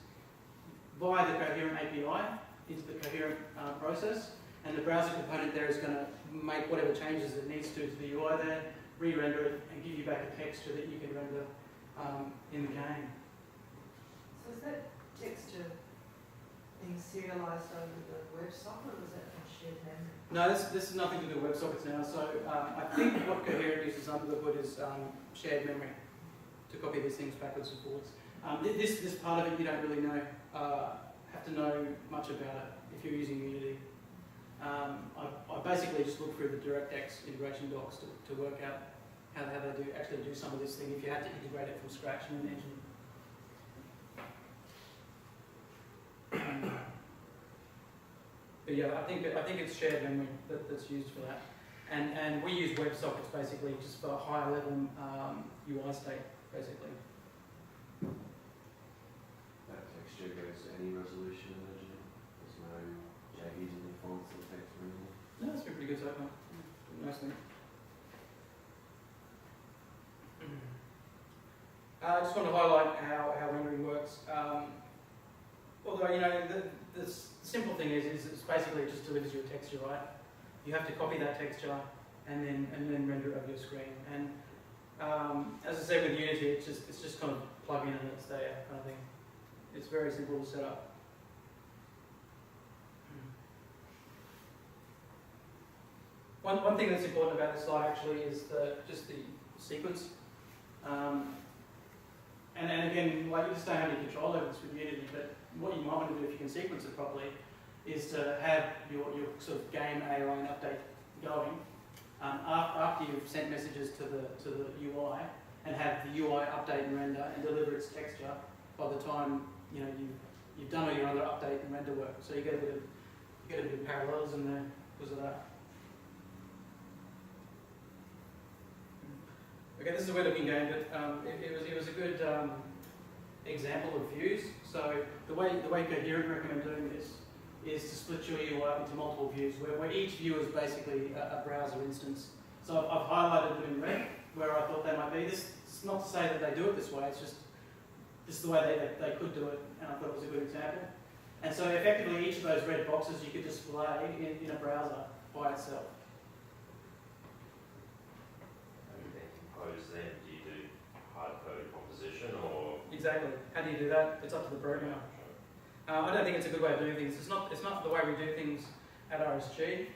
Speaker 1: via the Coherent API into the Coherent process, and the browser component there is going to make whatever changes it needs to the UI there, re-render it, and give you back a texture that you can render in the game.
Speaker 9: So is that texture being serialized over the WebSocket, or is that a shared memory?
Speaker 1: No, this is nothing to do with WebSockets now. So I think what Coherent uses under the hood is shared memory to copy these things backwards and forwards. This part of it you don't really know, have to know much about it if you're using Unity. I basically just look through the DirectX integration docs to work out how they actually do some of this thing if you had to integrate it from scratch in an engine. But yeah, I think it's shared memory that's used for that, and we use WebSockets basically just for higher level UI state basically.
Speaker 3: That texture goes to any resolution, imagine. There's no jaggies in the fonts or text or anything.
Speaker 1: No, that's been pretty good so far. Nicely. I just want to highlight how rendering works. Although, you know, the simple thing is it's basically just delivers you a texture, right? You have to copy that texture and then render it over your screen. And as I said with Unity, it's just kind of plug in and it's there kind of thing. It's very simple to set up. One thing that's important about this slide actually is just the sequence. And again, like you just don't have any control over this with Unity, but what you might want to do if you can sequence it properly is to have your sort of game AI and update going after you've sent messages to the UI, and have the UI update and render and deliver its texture by the time you've done all your other update and render work. So you get a bit of parallelism there because of that. Okay, this is a weird-looking game, but it was a good example of views. So the way Coherent recommend doing this is to split your UI into multiple views, where each view is basically a browser instance. So I've highlighted them in red where I thought they might be. This is not to say that they do it this way. It's just this is the way they could do it, and I thought it was a good example. And so effectively, each of those red boxes you could display in a browser by itself.
Speaker 2: Then do you do hard code composition or?
Speaker 1: Exactly. How do you do that? It's up to the programmer. I don't think it's a good way of doing things. It's not the way we do things at RSG.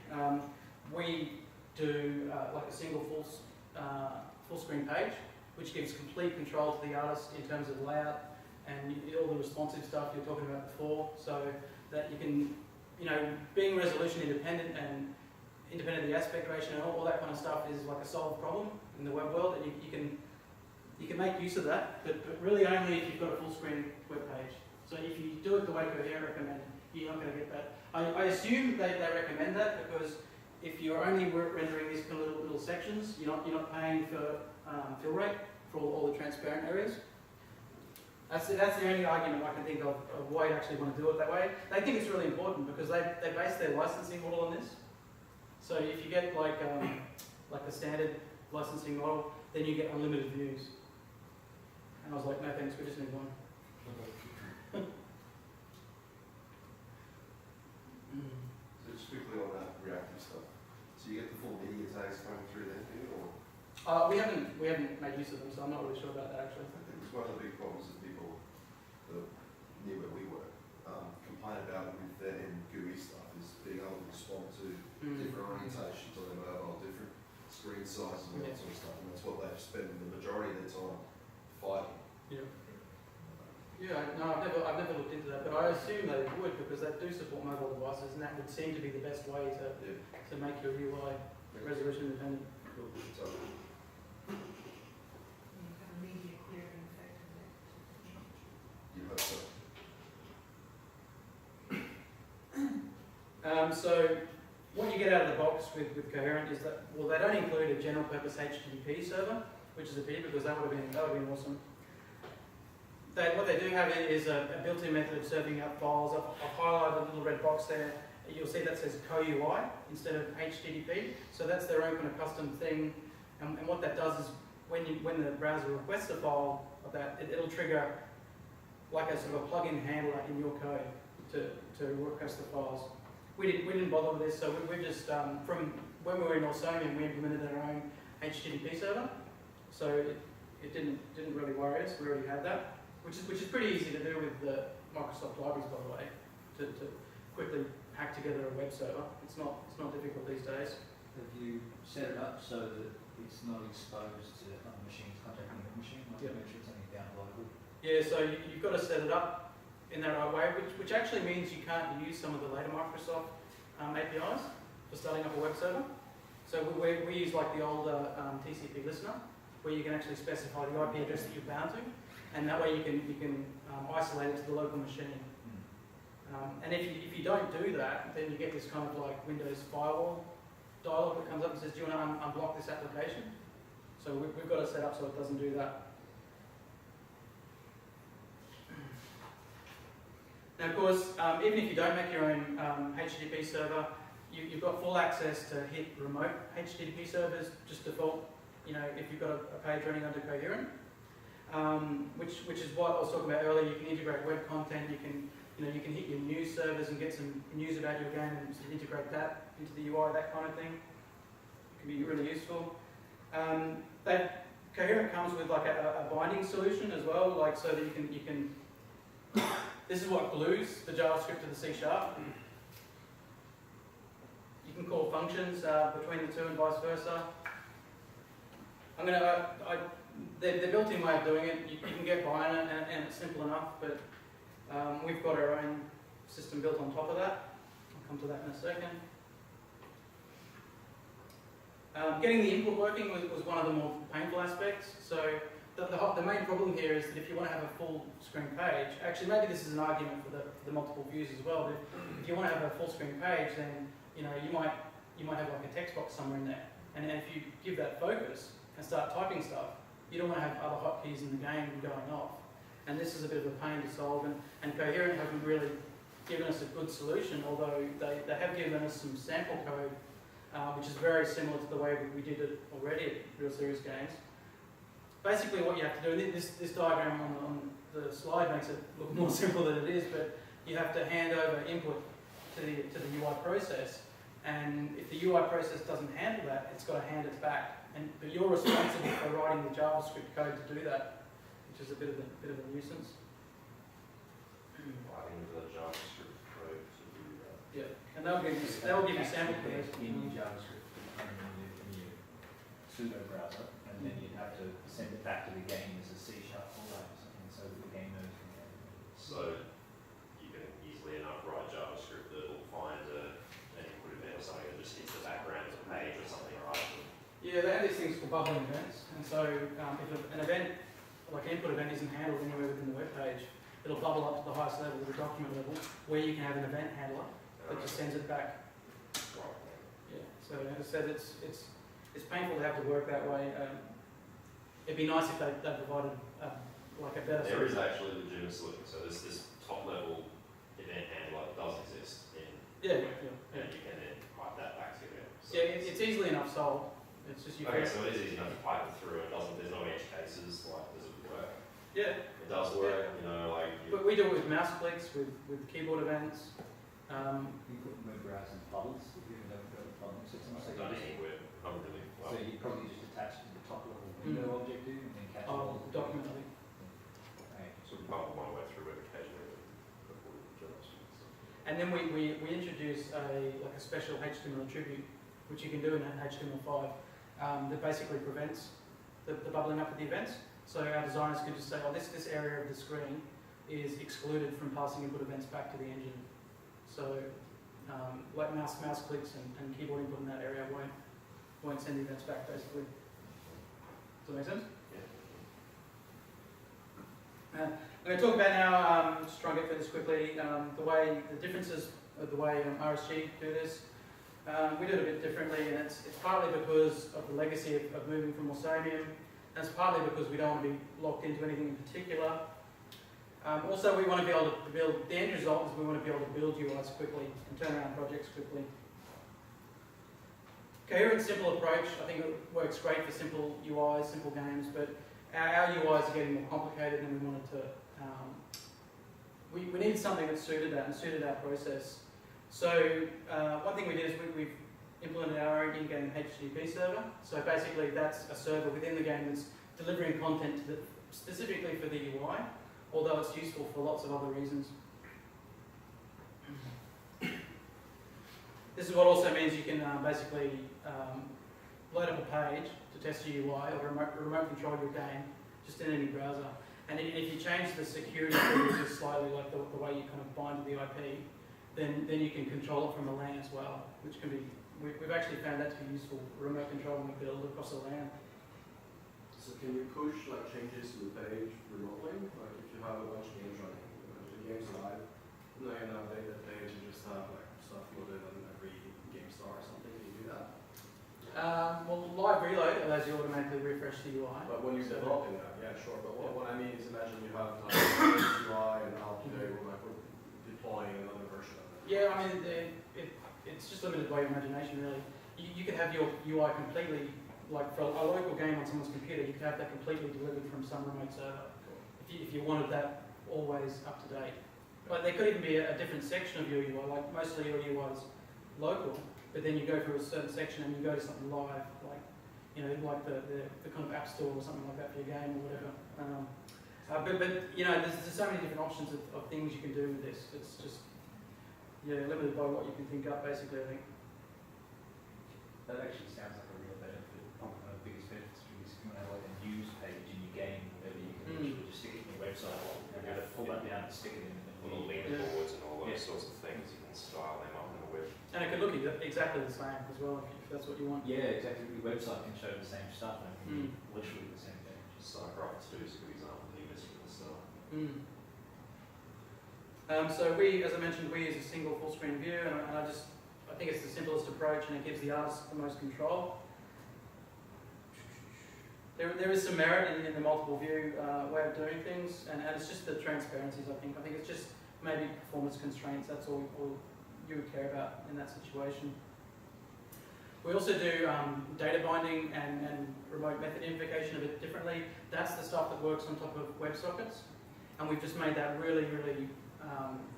Speaker 1: We do like a single full screen page, which gives complete control to the artist in terms of layout and all the responsive stuff you were talking about before, so that you can, being resolution independent and independent of the aspect ratio and all that kind of stuff is like a solved problem in the web world, and you can make use of that, but really only if you've got a full screen web page. So if you do it the way Coherent recommend, you're not going to get that. I assume they recommend that because if you're only rendering these little sections, you're not paying for fill rate for all the transparent areas. That's the only argument I can think of why you actually want to do it that way. They think it's really important because they base their licensing model on this. So if you get like the standard licensing model, then you get unlimited views. And I was like, no thanks, we just need one.
Speaker 2: So
Speaker 1: We haven't made use of them, so I'm not really sure about that actually.
Speaker 7: I think it's one of the big problems that people that near where we work complain about with their GUI stuff is being able to respond to different orientations on their mobile, different screen sizes and all that sort of stuff, and that's what they've spent the majority of their time fighting.
Speaker 1: Yeah. Yeah, no, I've never looked into that, but I assume they would because they do support mobile devices, and that would seem to be the best way to make your UI resolution independent.
Speaker 7: So,
Speaker 9: You have a media querying effect in there.
Speaker 7: you hope so.
Speaker 1: So what you get out of the box with Coherent is that, well, they don't include a general purpose HTTP server, which is a pity because that would have been awesome. What they do have is a built-in method of serving up files. I've highlighted a little red box there. You'll see that says co-UI instead of HTTP. So that's their own kind of custom thing. And what that does is when the browser requests a file of that, it'll trigger like a sort of a plug-in handler in your code to request the files. We didn't bother with this, so we just from when we were in Orsomium, we implemented our own HTTP server. So it didn't really worry us. We already had that, which is pretty easy to do with the Microsoft libraries, by the way, to quickly hack together a web server. It's not difficult these days.
Speaker 4: Have you set it up so that it's not exposed to other machines contacting your machine? Like make sure it's only downloadable.
Speaker 1: Yeah, so you've got to set it up in that right way, which actually means you can't use some of the later Microsoft APIs for starting up a web server. So we use like the older TCP listener, where you can actually specify the IP address that you're bound to, and that way you can isolate it to the local machine. And if you don't do that, then you get this kind of like Windows firewall dialog that comes up and says, do you want to unblock this application? So we've got it set up so it doesn't do that. Now, of course, even if you don't make your own HTTP server, you've got full access to hit remote HTTP servers, just default. You know, if you've got a page running under Coherent, which is what I was talking about earlier. You can integrate web content. You can hit your news servers and get some news about your game and sort of integrate that into the UI, that kind of thing. It can be really useful. Coherent comes with like a binding solution as well, like so that you can. This is what glues the JavaScript to the C#. You can call functions between the two and vice versa. The built-in way of doing it, you can get by on it and it's simple enough, but we've got our own system built on top of that. I'll come to that in a second. Getting the input working was one of the more painful aspects. So the main problem here is that if you want to have a full screen page, actually maybe this is an argument for the multiple views as well, but if you want to have a full screen page, then you might have like a text box somewhere in there. And if you give that focus and start typing stuff, you don't want to have other hotkeys in the game going off. And this is a bit of a pain to solve, and Coherent haven't really given us a good solution, although they have given us some sample code, which is very similar to the way we did it already at Real Serious Games. Basically what you have to do, and this diagram on the slide makes it look more simple than it is, but you have to hand over input to the UI process, and if the UI process doesn't handle that, it's got to hand it back. But you're responsible for writing the JavaScript code to do that, which is a bit of a nuisance.
Speaker 2: Writing the JavaScript code to do that.
Speaker 1: Yeah, and they'll give you sample code.
Speaker 4: In your JavaScript, in your pseudo browser, and then you'd have to send it back to the game as a C# fallback or something, so that the game knows from there.
Speaker 2: So you can easily enough write JavaScript that will find an input event or something that just hits the background of the page or something, right?
Speaker 1: Yeah, they have these things called bubbling events, and so if an event, like an input event, isn't handled anywhere within the web page, it'll bubble up to the highest level, the document level, where you can have an event handler that just sends it back. Yeah, so as I said, it's painful to have to work that way. It'd be nice if they provided like a better.
Speaker 2: There is actually a legitimate solution. So this top level event handler does exist in
Speaker 1: Yeah.
Speaker 2: and you can then pipe that back to it. So
Speaker 1: Yeah, it's easily enough solved. It's just you.
Speaker 2: Okay, so it is easy enough to pipe it through. There's no edge cases. Like, does it work?
Speaker 1: Yeah.
Speaker 2: It does work. You know, like.
Speaker 1: But we do it with mouse clicks, with keyboard events.
Speaker 4: You put web browsers bubbles, if you've ever got bubble systems.
Speaker 2: I've done anything with. I'm really.
Speaker 4: So you probably just attach to the top
Speaker 1: And then we introduce a special HTML attribute, which you can do in HTML5, that basically prevents the bubbling up of the events. So our designers can just say, oh, this area of the screen is excluded from passing input events back to the engine. So like mouse clicks and keyboard input in that area won't send the events back, basically. Does that make sense? Yeah. I'm going to talk about now, just try and get through this quickly, the differences of the way RSG do this. We do it a bit differently, and it's partly because of the legacy of moving from Morsavium, and it's partly because we don't want to be locked into anything in particular. Also, we want to be able to build, the end result is we want to be able to build UIs quickly and turn around projects quickly. Coherent, simple approach, I think it works great for simple UIs, simple games, but our UIs are getting more complicated and we wanted to, we needed something that suited that and suited our process. So one thing we did is we've implemented our own in-game HTTP server. So basically that's a server within the game that's delivering content specifically for the UI, although it's useful for lots of other reasons. This is what also means you can basically load up a page to test your UI or remote control your game just in any browser. And if you change the security just slightly, like the way you kind of bind to the IP, then you can control it from a LAN as well, which can be, we've actually found that to be useful, remote control when we build across a LAN.
Speaker 6: So can you push like changes to the page remotely? Like if you have a bunch of games running, the game's live, no, you know, update that page and just have like stuff loaded on every game star or something. Can you do that?
Speaker 1: Well, live reload allows you to automatically refresh the UI.
Speaker 6: But when you're developing that, yeah, sure. But what I mean is, imagine you have like UI and now today we're deploying another version of it.
Speaker 1: Yeah, I mean, it's just limited by your imagination, really. You could have your UI completely, like for a local game on someone's computer, you could have that completely delivered from some remote server. If you wanted that always up to date. But there could even be a different section of your UI, like mostly your UI is local, but then you go through a certain section and you go to something live, like, you know, like the kind of app store or something like that for your game or whatever. But you know, there's so many different options of things you can do with this. It's just, yeah, limited by what you can think up, basically, I think.
Speaker 4: That actually sounds like a real benefit. One of the biggest benefits to this, you can have like a news page in your game, where you can literally just stick it in your website and have to pull that down and stick it in
Speaker 2: Little leaderboards and all those sorts of things, you can style them up in the web.
Speaker 1: And it could look exactly the same as well, if that's what you want.
Speaker 4: Yeah, exactly. Your website can show the same stuff and it can be literally the same thing.
Speaker 2: Just Cyberark 2 is a good example of this from the start.
Speaker 1: So we, as I mentioned, we use a single full screen view, and I think it's the simplest approach, and it gives the artist the most control. There is some merit in the multiple view way of doing things, and it's just the transparencies, I think. I think it's just maybe performance constraints, that's all you would care about in that situation. We also do data binding and remote method identification a bit differently. That's the stuff that works on top of WebSockets, and we've just made that really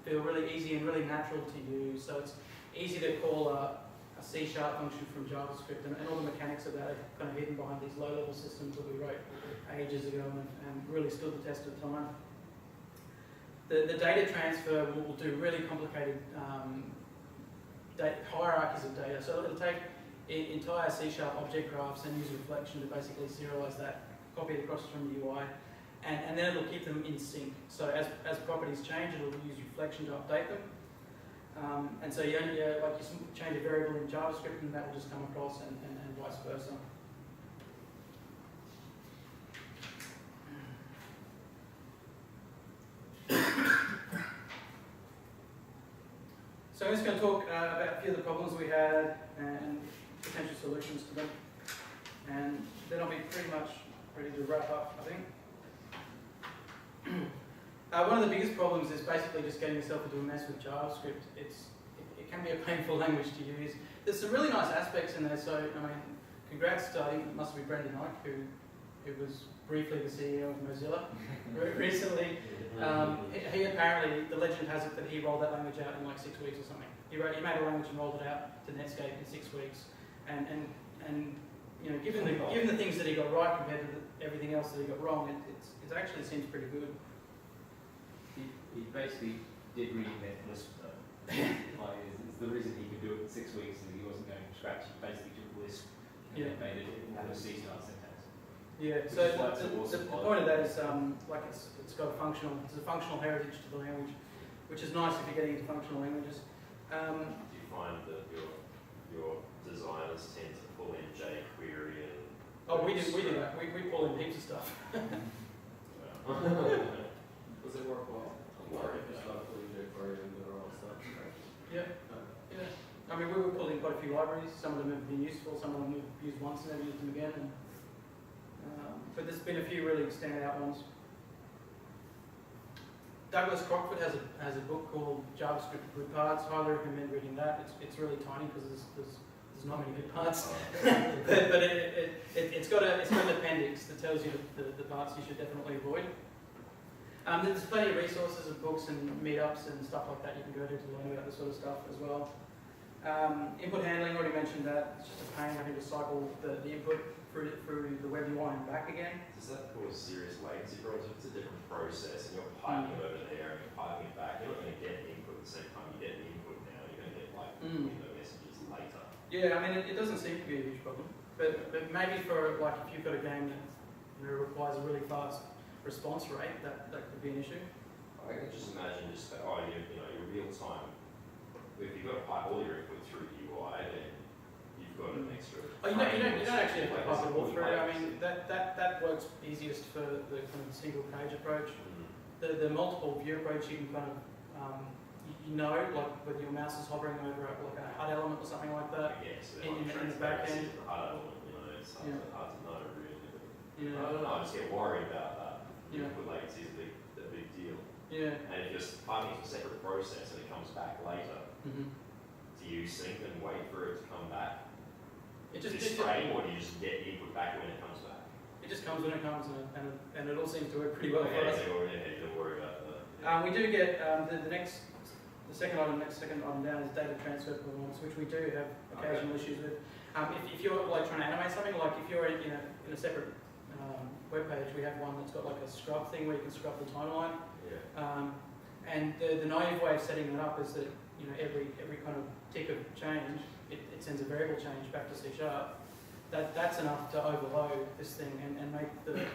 Speaker 1: feel really easy and really natural to use. So it's easy to call a C# function from JavaScript, and all the mechanics of that are kind of hidden behind these low-level systems that we wrote ages ago and really stood the test of time. The data transfer will do really complicated hierarchies of data. So it'll take entire C# object graphs and use reflection to basically serialize that, copy it across from the UI, and then it'll keep them in sync. So as properties change, it'll use reflection to update them. And so you change a variable in JavaScript and that will just come across and vice versa. So I'm just going to talk about a few of the problems we had and potential solutions to them. And then I'll be pretty much ready to wrap up, I think. One of the biggest problems is basically just getting yourself into a mess with JavaScript. It can be a painful language to use. There's some really nice aspects in there, so I mean, congrats to, I think it must be Brendan Ike, who was briefly the CEO of Mozilla recently. He apparently, the legend has it that he rolled that language out in like 6 weeks or something. He made a language and rolled it out to Netscape in 6 weeks. And you know, given the things that he got right compared to everything else that he got wrong, it actually seems pretty good.
Speaker 4: He basically did reinvent Lisp though, Like, is the reason he could do it in 6 weeks is he wasn't going from scratch. He basically took Lisp and
Speaker 1: Yeah.
Speaker 4: then made it have a C-sharp syntax.
Speaker 1: Yeah,
Speaker 4: Which
Speaker 1: so
Speaker 4: is why it's
Speaker 1: the,
Speaker 4: an awesome
Speaker 1: the
Speaker 4: model.
Speaker 1: point of that is like it's got a functional heritage to the language, which is nice if you're getting into functional languages.
Speaker 2: Do you find that your designers tend to pull in jQuery and...
Speaker 1: Oh, we do that. We pull in heaps of stuff.
Speaker 6: Does it work well?
Speaker 2: I'm worried
Speaker 6: It's
Speaker 2: about
Speaker 6: not fully jQuery and there are all stuff.
Speaker 1: Yeah. Yeah. I mean, we were pulling quite a few libraries. Some of them have been useful. Some of them we've used once and never used them again. And, but there's been a few really standout ones. Douglas Crockford has a book called JavaScript Good Parts. Highly recommend reading that. It's really tiny because there's not many good parts, but it's got an appendix that tells you the parts you should definitely avoid. There's plenty of resources and books and meetups and stuff like that you can go to learn about this sort of stuff as well. Input handling, already mentioned that. It's just a pain having to cycle the input through the WebUI and back again.
Speaker 2: Does that cause serious latency problems? If it's a different process and you're piping it over there and you're piping it back, you're not going to get the input at the same time you get the input now. You're going to get like window messages later.
Speaker 1: Yeah, I mean it doesn't seem to be a huge problem, but maybe for like if you've got a game that requires a really fast response rate, that could be an issue.
Speaker 2: I can just imagine your real time. If you've got to pipe all your input through the UI, then you've got an extra.
Speaker 1: Oh, you don't actually have to pipe it all through. I mean that works easiest for the kind of single page approach. The multiple view approach, you can kind of like whether your mouse is hovering over like a HUD element or something like that.
Speaker 2: Yes,
Speaker 1: in the back end.
Speaker 2: The HUD element, it's hard to know really.
Speaker 1: Yeah.
Speaker 2: I don't know. I just get worried about that.
Speaker 1: Yeah.
Speaker 2: Input latency is a big deal.
Speaker 1: Yeah.
Speaker 2: And if you're piping a separate process and it comes back later, do you sync and wait for it to come back?
Speaker 1: It
Speaker 2: Is
Speaker 1: just
Speaker 2: it straight, or do you just get the input back when it comes back?
Speaker 1: It just comes when it comes, and it all seems to work pretty well for us.
Speaker 2: Don't worry about that.
Speaker 1: We do get the second item down is data transfer performance, which we do have occasional issues with. If you're like trying to animate something, like if you're in a separate web page, we have one that's got like a scrub thing where you can scrub the timeline.
Speaker 2: Yeah.
Speaker 1: And the naive way of setting that up is that every kind of tick of change, it sends a variable change back to C#. That's enough to overload this thing and make the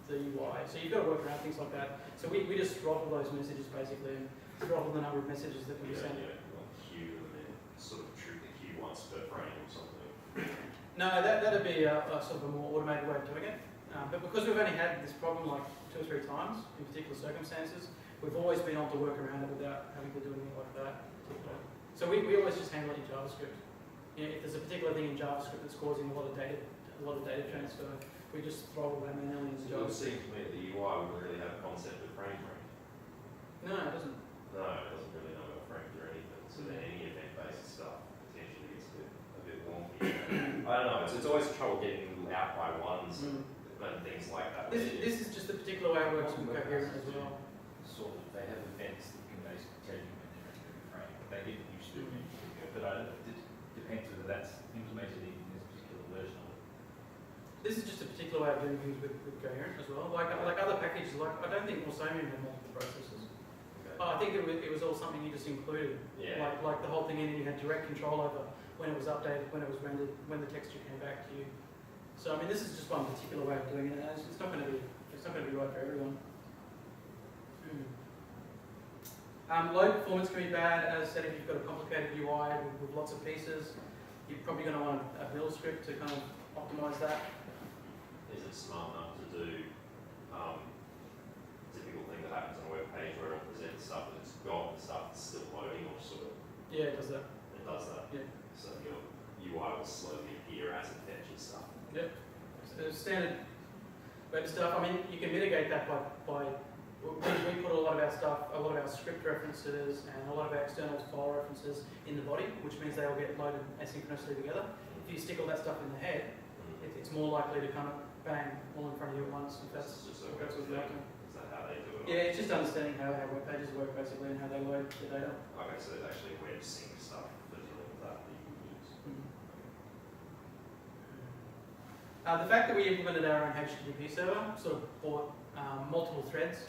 Speaker 1: UI. So you've got to work around things like that. So we just throttle those messages basically, and throttle the number of messages that can be sent.
Speaker 2: Like queue and then sort of treat the queue once per frame or something.
Speaker 1: No, that'd be a sort of a more automated way of doing it. But because we've only had this problem like 2 or 3 times in particular circumstances, we've always been able to work around it without having to do anything like that. So we always just handle it in JavaScript. If there's a particular thing in JavaScript that's causing a lot of data transfer, we just throttle that manually into
Speaker 2: It would
Speaker 1: JavaScript.
Speaker 2: seem to me that the UI wouldn't really have a concept of frame rate.
Speaker 1: No, it doesn't.
Speaker 2: No, it doesn't really know about frames or anything. So then any event-based stuff potentially gets a bit wonky. I don't know. It's always trouble getting out by ones and things like that.
Speaker 1: This is just a particular way it works with Coherent as well.
Speaker 4: Sort of, they have events that can basically tell you when they're entering the frame. They get used to it, but it depends whether that's implemented in this particular version of it.
Speaker 1: This is just a particular way of doing things with Coherent as well. Like other packages, like I don't think Warsamium had multiple processes.
Speaker 2: Okay.
Speaker 1: I think it was all something you just included.
Speaker 2: Yeah.
Speaker 1: Like the whole thing in, and you had direct control over when it was updated, when it was rendered, when the texture came back to you. So I mean, this is just one particular way of doing it, and it's not going to be right for everyone. Load performance can be bad, as I said. If you've got a complicated UI with lots of pieces, you're probably going to want a build script to kind of optimize that.
Speaker 2: Is it smart enough to do typical thing that happens on a web page where it presents stuff that's got and stuff that's still loading, or sort of?
Speaker 1: Yeah, it does that.
Speaker 2: It does that.
Speaker 1: Yeah.
Speaker 2: So your UI will slowly appear as it fetches stuff.
Speaker 1: Yep. So standard web stuff. I mean, you can mitigate that by we put a lot of our stuff, a lot of our script references and a lot of our external file references in the body, which means they all get loaded asynchronously together. If you stick all that stuff in the head, it's more likely to kind of bang all in front of you at once. If that's what you're doing.
Speaker 2: Is that how they do it?
Speaker 1: Yeah, it's just understanding how web pages work basically and how they load the data.
Speaker 2: Okay, so there's actually web sync stuff for dealing with that you can use.
Speaker 1: The fact that we implemented our own HTTP server sort of brought multiple threads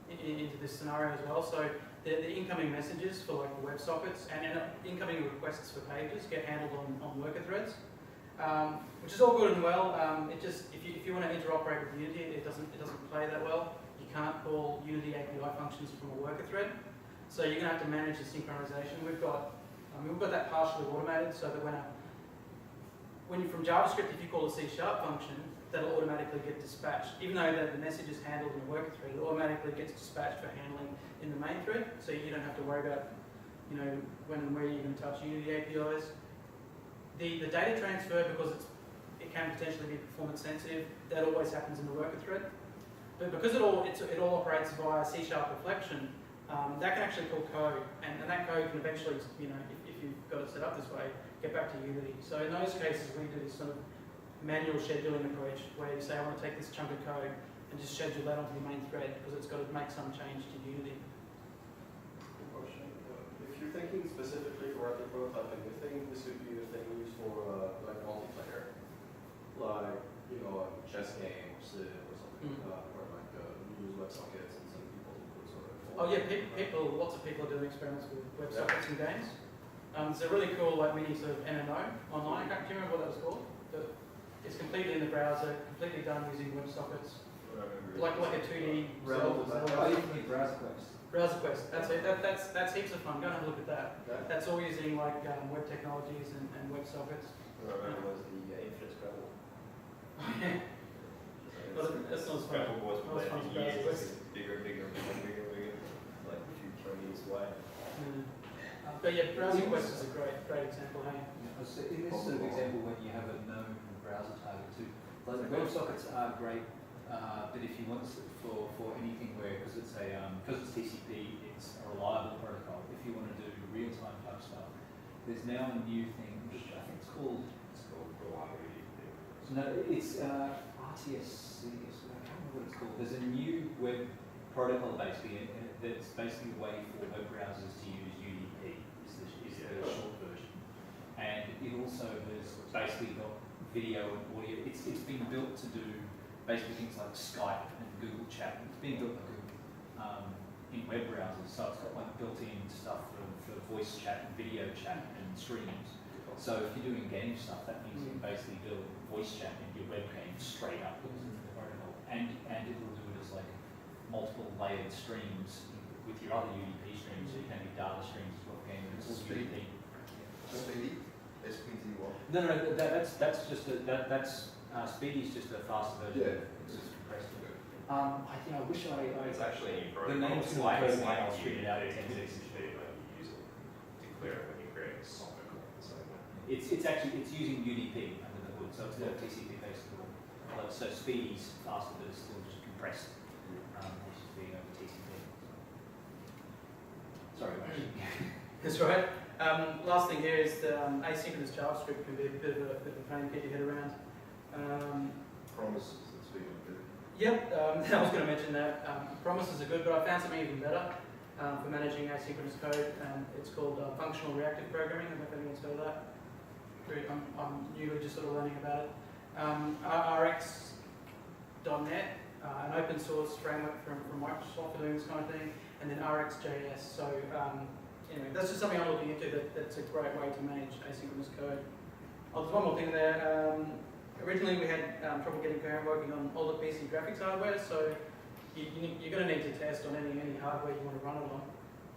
Speaker 1: into this scenario as well. So the incoming messages for like WebSockets and incoming requests for pages get handled on worker threads, which is all good and well. It just if you want to interoperate with Unity, it doesn't play that well. You can't call Unity API functions from a worker thread, so you're going to have to manage the synchronization. We've got that partially automated, so that when you from JavaScript, if you call a C# function, that'll automatically get dispatched. Even though the message is handled in the worker thread, it automatically gets dispatched for handling in the main thread, so you don't have to worry about, when and where you're going to touch Unity APIs. The data transfer, because it can potentially be performance sensitive, that always happens in the worker thread. But because it all operates via C# reflection, that can actually call code, and that code can eventually, if you've got it set up this way, get back to Unity. So in those cases, we do this sort of manual scheduling approach where you say, I want to take this chunk of code and just schedule that onto the main thread because it's got to make some change to Unity.
Speaker 6: Good question. If you're thinking specifically for rapid prototyping, I think this would be the thing used for like multiplayer, like a chess game or Civ or something like that, where like you use WebSockets and send people to sort of.
Speaker 1: Oh yeah, lots of people are doing experiments with WebSockets in games. It's a really cool mini sort of MMO online. Do you remember what that was called? It's completely in the browser, completely done using WebSockets. Like a 2D Zelda.
Speaker 4: Oh, you can Browser Quest.
Speaker 1: Browser Quest. That's it. That's heaps of fun. Go and have a look at that.
Speaker 6: Yeah.
Speaker 1: That's all using like web technologies and WebSockets.
Speaker 2: What I remember was the Infinite Scrabble.
Speaker 1: But that's not as fun.
Speaker 2: Scrabble was
Speaker 1: Not as fun as
Speaker 2: played
Speaker 1: Browser
Speaker 2: for years.
Speaker 1: Quest.
Speaker 2: It's bigger and bigger and bigger and bigger and bigger. Like 2-3 years away.
Speaker 1: But yeah, Browser Quest is a great example. Hey?
Speaker 4: So in this sort of example, when you have a known browser target too, like the WebSockets are great, but if you want for anything where, because it's TCP, it's a reliable protocol. If you want to do real-time type stuff, there's now a new thing which I think it's called reliability. No, it's RTSC. I can't remember what it's called. There's a new web protocol basically, and that's basically a way for web browsers to use UDP. Is the short version. And it also has basically got video and audio. It's been built to do basically things like Skype and Google Chat. It's being built by Google in web browsers, so it's got like built-in stuff for voice chat and video chat and streams. So if you're doing game stuff, that means you can basically build voice chat in your web game straight up into the protocol, and it will do it as like multiple layered streams with your other UDP streams. So you can do data streams as well. Game it's all UDP.
Speaker 7: Speedy? SPT1?
Speaker 4: No, that's just Speedy is just a faster version.
Speaker 7: Yeah.
Speaker 4: It's just compressed. I wish I.
Speaker 2: It's actually a new
Speaker 4: The
Speaker 2: protocol.
Speaker 4: name's
Speaker 2: It's
Speaker 4: still
Speaker 2: like
Speaker 4: code name, I'll
Speaker 2: you
Speaker 4: shoot it out in 10
Speaker 2: use
Speaker 4: seconds.
Speaker 2: TCP, but you use it, declare it when you create a software call. So
Speaker 4: It's using UDP under the hood, so it's not TCP based at all. So Speedy's faster, but it's still just compressed. It's just being over TCP. Sorry, Raj.
Speaker 1: That's right. Last thing here is the asynchronous JavaScript can be a bit of a pain to get your head around.
Speaker 7: Promises, that's being good.
Speaker 1: Yep, I was going to mention that. Promises are good, but I found something even better for managing asynchronous code. It's called functional reactive programming. I don't know if anyone's heard of that. I'm newly just sort of learning about it. RX.net, an open source framework from Microsoft for doing this kind of thing, and then RxJS. So anyway, that's just something I'm looking into. That's a great way to manage asynchronous code. Oh, there's one more thing there. Originally, we had trouble getting Coherent working on all the PC graphics hardware, so you're going to need to test on any hardware you want to run it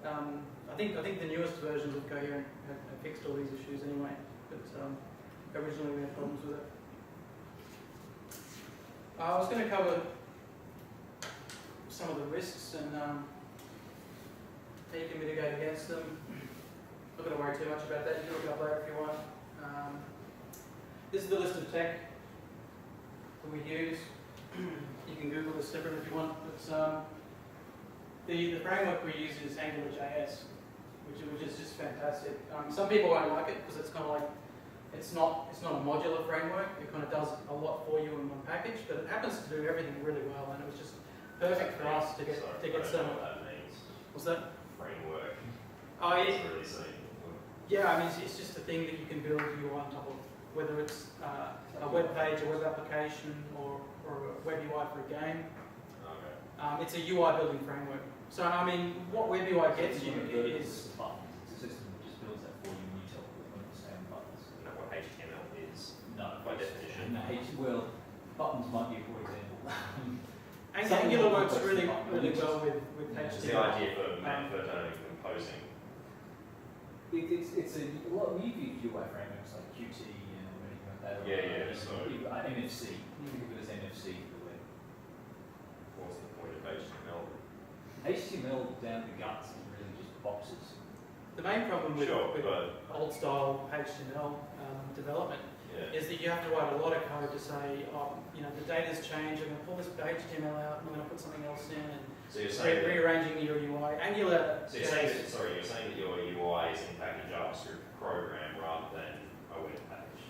Speaker 1: on. I think the newest versions of Coherent have fixed all these issues anyway, but originally we had problems with it. I was going to cover some of the risks and how you can mitigate against them. Not going to worry too much about that. You can look it up later if you want. This is the list of tech that we use. You can Google this separate if you want. But the framework we use is AngularJS, which is just fantastic. Some people won't like it because it's kind of like it's not a modular framework. It kind of does a lot for you in one package, but it happens to do everything really well, and it was just perfect for us to get some.
Speaker 2: What that means.
Speaker 1: What's that?
Speaker 2: Framework.
Speaker 1: Oh yeah.
Speaker 2: It's really simple.
Speaker 1: Yeah, I mean, it's just a thing that you can build UI on top of, whether it's a web page, a web application, or a web UI for a game.
Speaker 2: Okay.
Speaker 1: It's a UI building framework. So I mean, what WebUI gets you is
Speaker 4: buttons. It's a system that just builds that for you when you tell it to understand buttons.
Speaker 2: You know what HTML is
Speaker 4: No,
Speaker 2: by definition.
Speaker 4: no, well, buttons might be a poor example.
Speaker 1: Angular works really well with
Speaker 2: It's the
Speaker 1: HTML.
Speaker 2: idea for dynamic composing.
Speaker 4: It's a lot. We've used UI frameworks like Qt and anything like that.
Speaker 2: Yeah, so-
Speaker 4: MFC. Think of it as MFC for the web.
Speaker 2: What's the point of HTML?
Speaker 4: HTML down to guts is really just boxes.
Speaker 1: The main problem with,
Speaker 2: Sure,
Speaker 1: with
Speaker 2: but
Speaker 1: old style HTML development
Speaker 2: yeah.
Speaker 1: is that you have to write a lot of code to say, oh, you know, the data's changed, I'm going to pull this HTML out, and I'm going to put something else in, and
Speaker 2: So you're saying that,
Speaker 1: rearranging your UI. Angular,
Speaker 2: so you're saying that, sorry, you're saying that your UI is in fact a JavaScript program rather than a web page.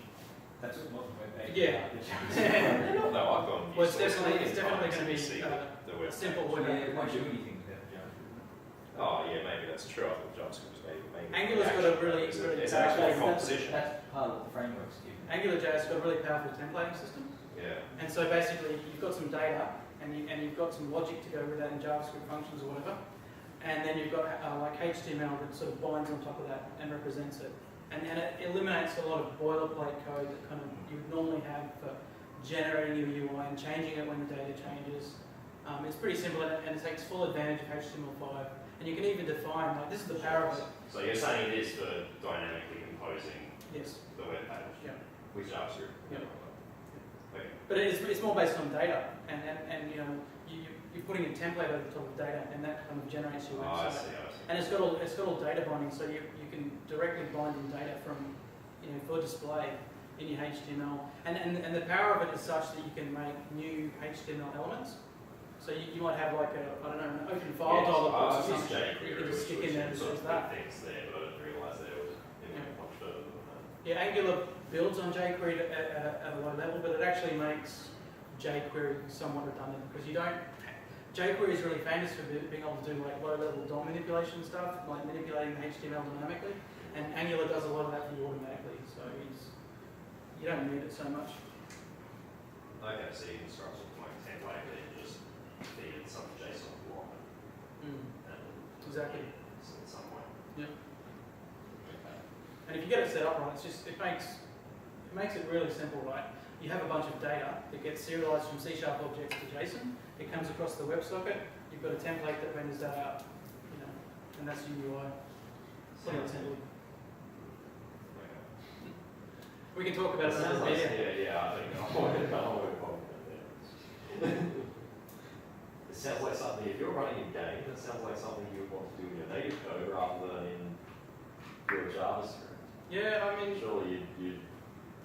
Speaker 4: That's what most web pages
Speaker 1: Yeah.
Speaker 4: are.
Speaker 2: No, I've gone.
Speaker 1: Well, it's definitely going to be
Speaker 2: see
Speaker 1: a
Speaker 2: the web
Speaker 1: simple
Speaker 2: page.
Speaker 1: web
Speaker 4: Yeah, it won't do
Speaker 1: application.
Speaker 4: anything without JavaScript.
Speaker 2: Oh yeah, maybe that's true. I thought JavaScript was maybe.
Speaker 1: Angular's got a really-
Speaker 2: it's
Speaker 1: really
Speaker 2: it's actually a
Speaker 1: powerful-
Speaker 2: composition.
Speaker 4: That's part of what the frameworks give.
Speaker 1: AngularJS has got a really powerful templating system.
Speaker 2: Yeah.
Speaker 1: And so basically, you've got some data, and you've got some logic to go with that in JavaScript functions or whatever. And then you've got like HTML that sort of binds on top of that and represents it. And it eliminates a lot of boilerplate code that kind of you would normally have for generating your UI and changing it when the data changes. It's pretty simple and it takes full advantage of HTML5. And you can even define, like, this is the power of it.
Speaker 2: So you're saying it is for dynamically composing
Speaker 1: Yes.
Speaker 2: the web page.
Speaker 1: Yeah.
Speaker 2: With JavaScript.
Speaker 1: Yeah.
Speaker 2: Okay.
Speaker 1: But it's more based on data. And you know, you're putting a template over the top of data and that kind of generates your
Speaker 2: Oh, I
Speaker 1: website.
Speaker 2: see. I see.
Speaker 1: And it's got all data binding, so you can directly bind in data from, you know, for display in your HTML. And the power of it is such that you can make new HTML elements. So you might have like a, I don't know, an open file dialog box or something. You can just stick in there and
Speaker 2: sort
Speaker 1: use
Speaker 2: of
Speaker 1: that.
Speaker 2: things there, but I didn't realise that it was much further than that.
Speaker 1: Yeah, Angular builds on jQuery at a low level, but it actually makes jQuery somewhat redundant because you don't. jQuery is really famous for being able to do like low-level DOM manipulation stuff, like manipulating the HTML dynamically, and Angular does a lot of that for you automatically. So you don't need it so much.
Speaker 2: Okay, so you can start with like a template and just feed it some JSON block and
Speaker 1: Exactly.
Speaker 2: in some way.
Speaker 1: Yeah.
Speaker 2: Okay.
Speaker 1: And if you get it set up right, it makes it really simple, right? You have a bunch of data that gets serialized from C# objects to JSON. It comes across the WebSocket. You've got a template that renders that out, you know, and that's your UI. Plain and simple.
Speaker 2: Okay.
Speaker 1: We can talk about it
Speaker 2: Sounds
Speaker 1: another
Speaker 2: like,
Speaker 1: video.
Speaker 2: yeah, I think it sounds like something, if you're running a game, that sounds like something you would want to do in your native code rather than in your JavaScript.
Speaker 1: Yeah, I mean,
Speaker 2: Surely you'd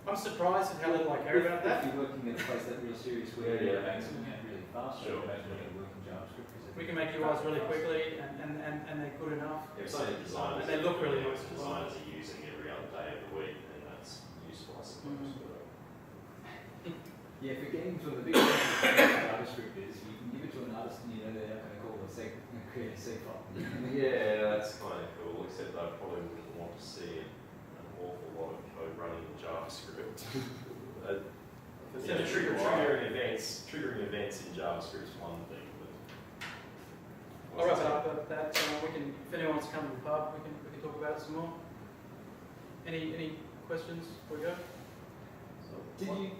Speaker 1: I'm surprised at how little I care about that.
Speaker 4: If you're working in a place that's real serious where
Speaker 2: Yeah,
Speaker 4: your
Speaker 2: yeah.
Speaker 4: banks moving out really fast,
Speaker 2: Sure.
Speaker 4: you imagine they can work in JavaScript.
Speaker 1: We can make UIs really quickly and they're good enough.
Speaker 2: If something designers,
Speaker 1: And they look really nice as well.
Speaker 2: designers are using every other day of the week, then that's useful, I suppose. But,
Speaker 4: Yeah, if you're getting to the big thing with JavaScript is you can give it to an artist and you know they're not going to call a seg, create a seg file.
Speaker 2: yeah, that's kind of cool, except I probably wouldn't want to see an awful lot of code running in JavaScript. Triggering events in JavaScript is one thing, but.
Speaker 1: I'll wrap it up at that. We can, if anyone wants to come to the pub, we can talk about it some more. Any questions before we go?
Speaker 4: Did you?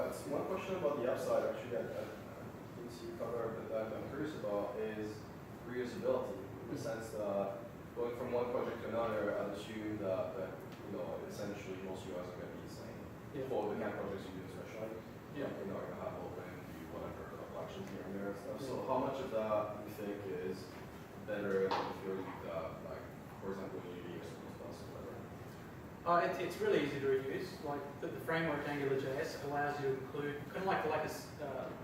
Speaker 6: It's one question about the upside actually that didn't see you cover, but that I'm curious about is reusability in the sense that going from one project to another, I'd assume that you know essentially most UIs are going to be the same
Speaker 1: Yeah.
Speaker 6: for the kind of projects you do especially.
Speaker 1: Yeah.
Speaker 6: You know, you're gonna have open, do whatever, a couple actions here and there and stuff. So how much of that you think is better than if you're like, for example, UV or something else or whatever?
Speaker 1: It's really easy to reuse. Like the framework AngularJS allows you to include, kind of like a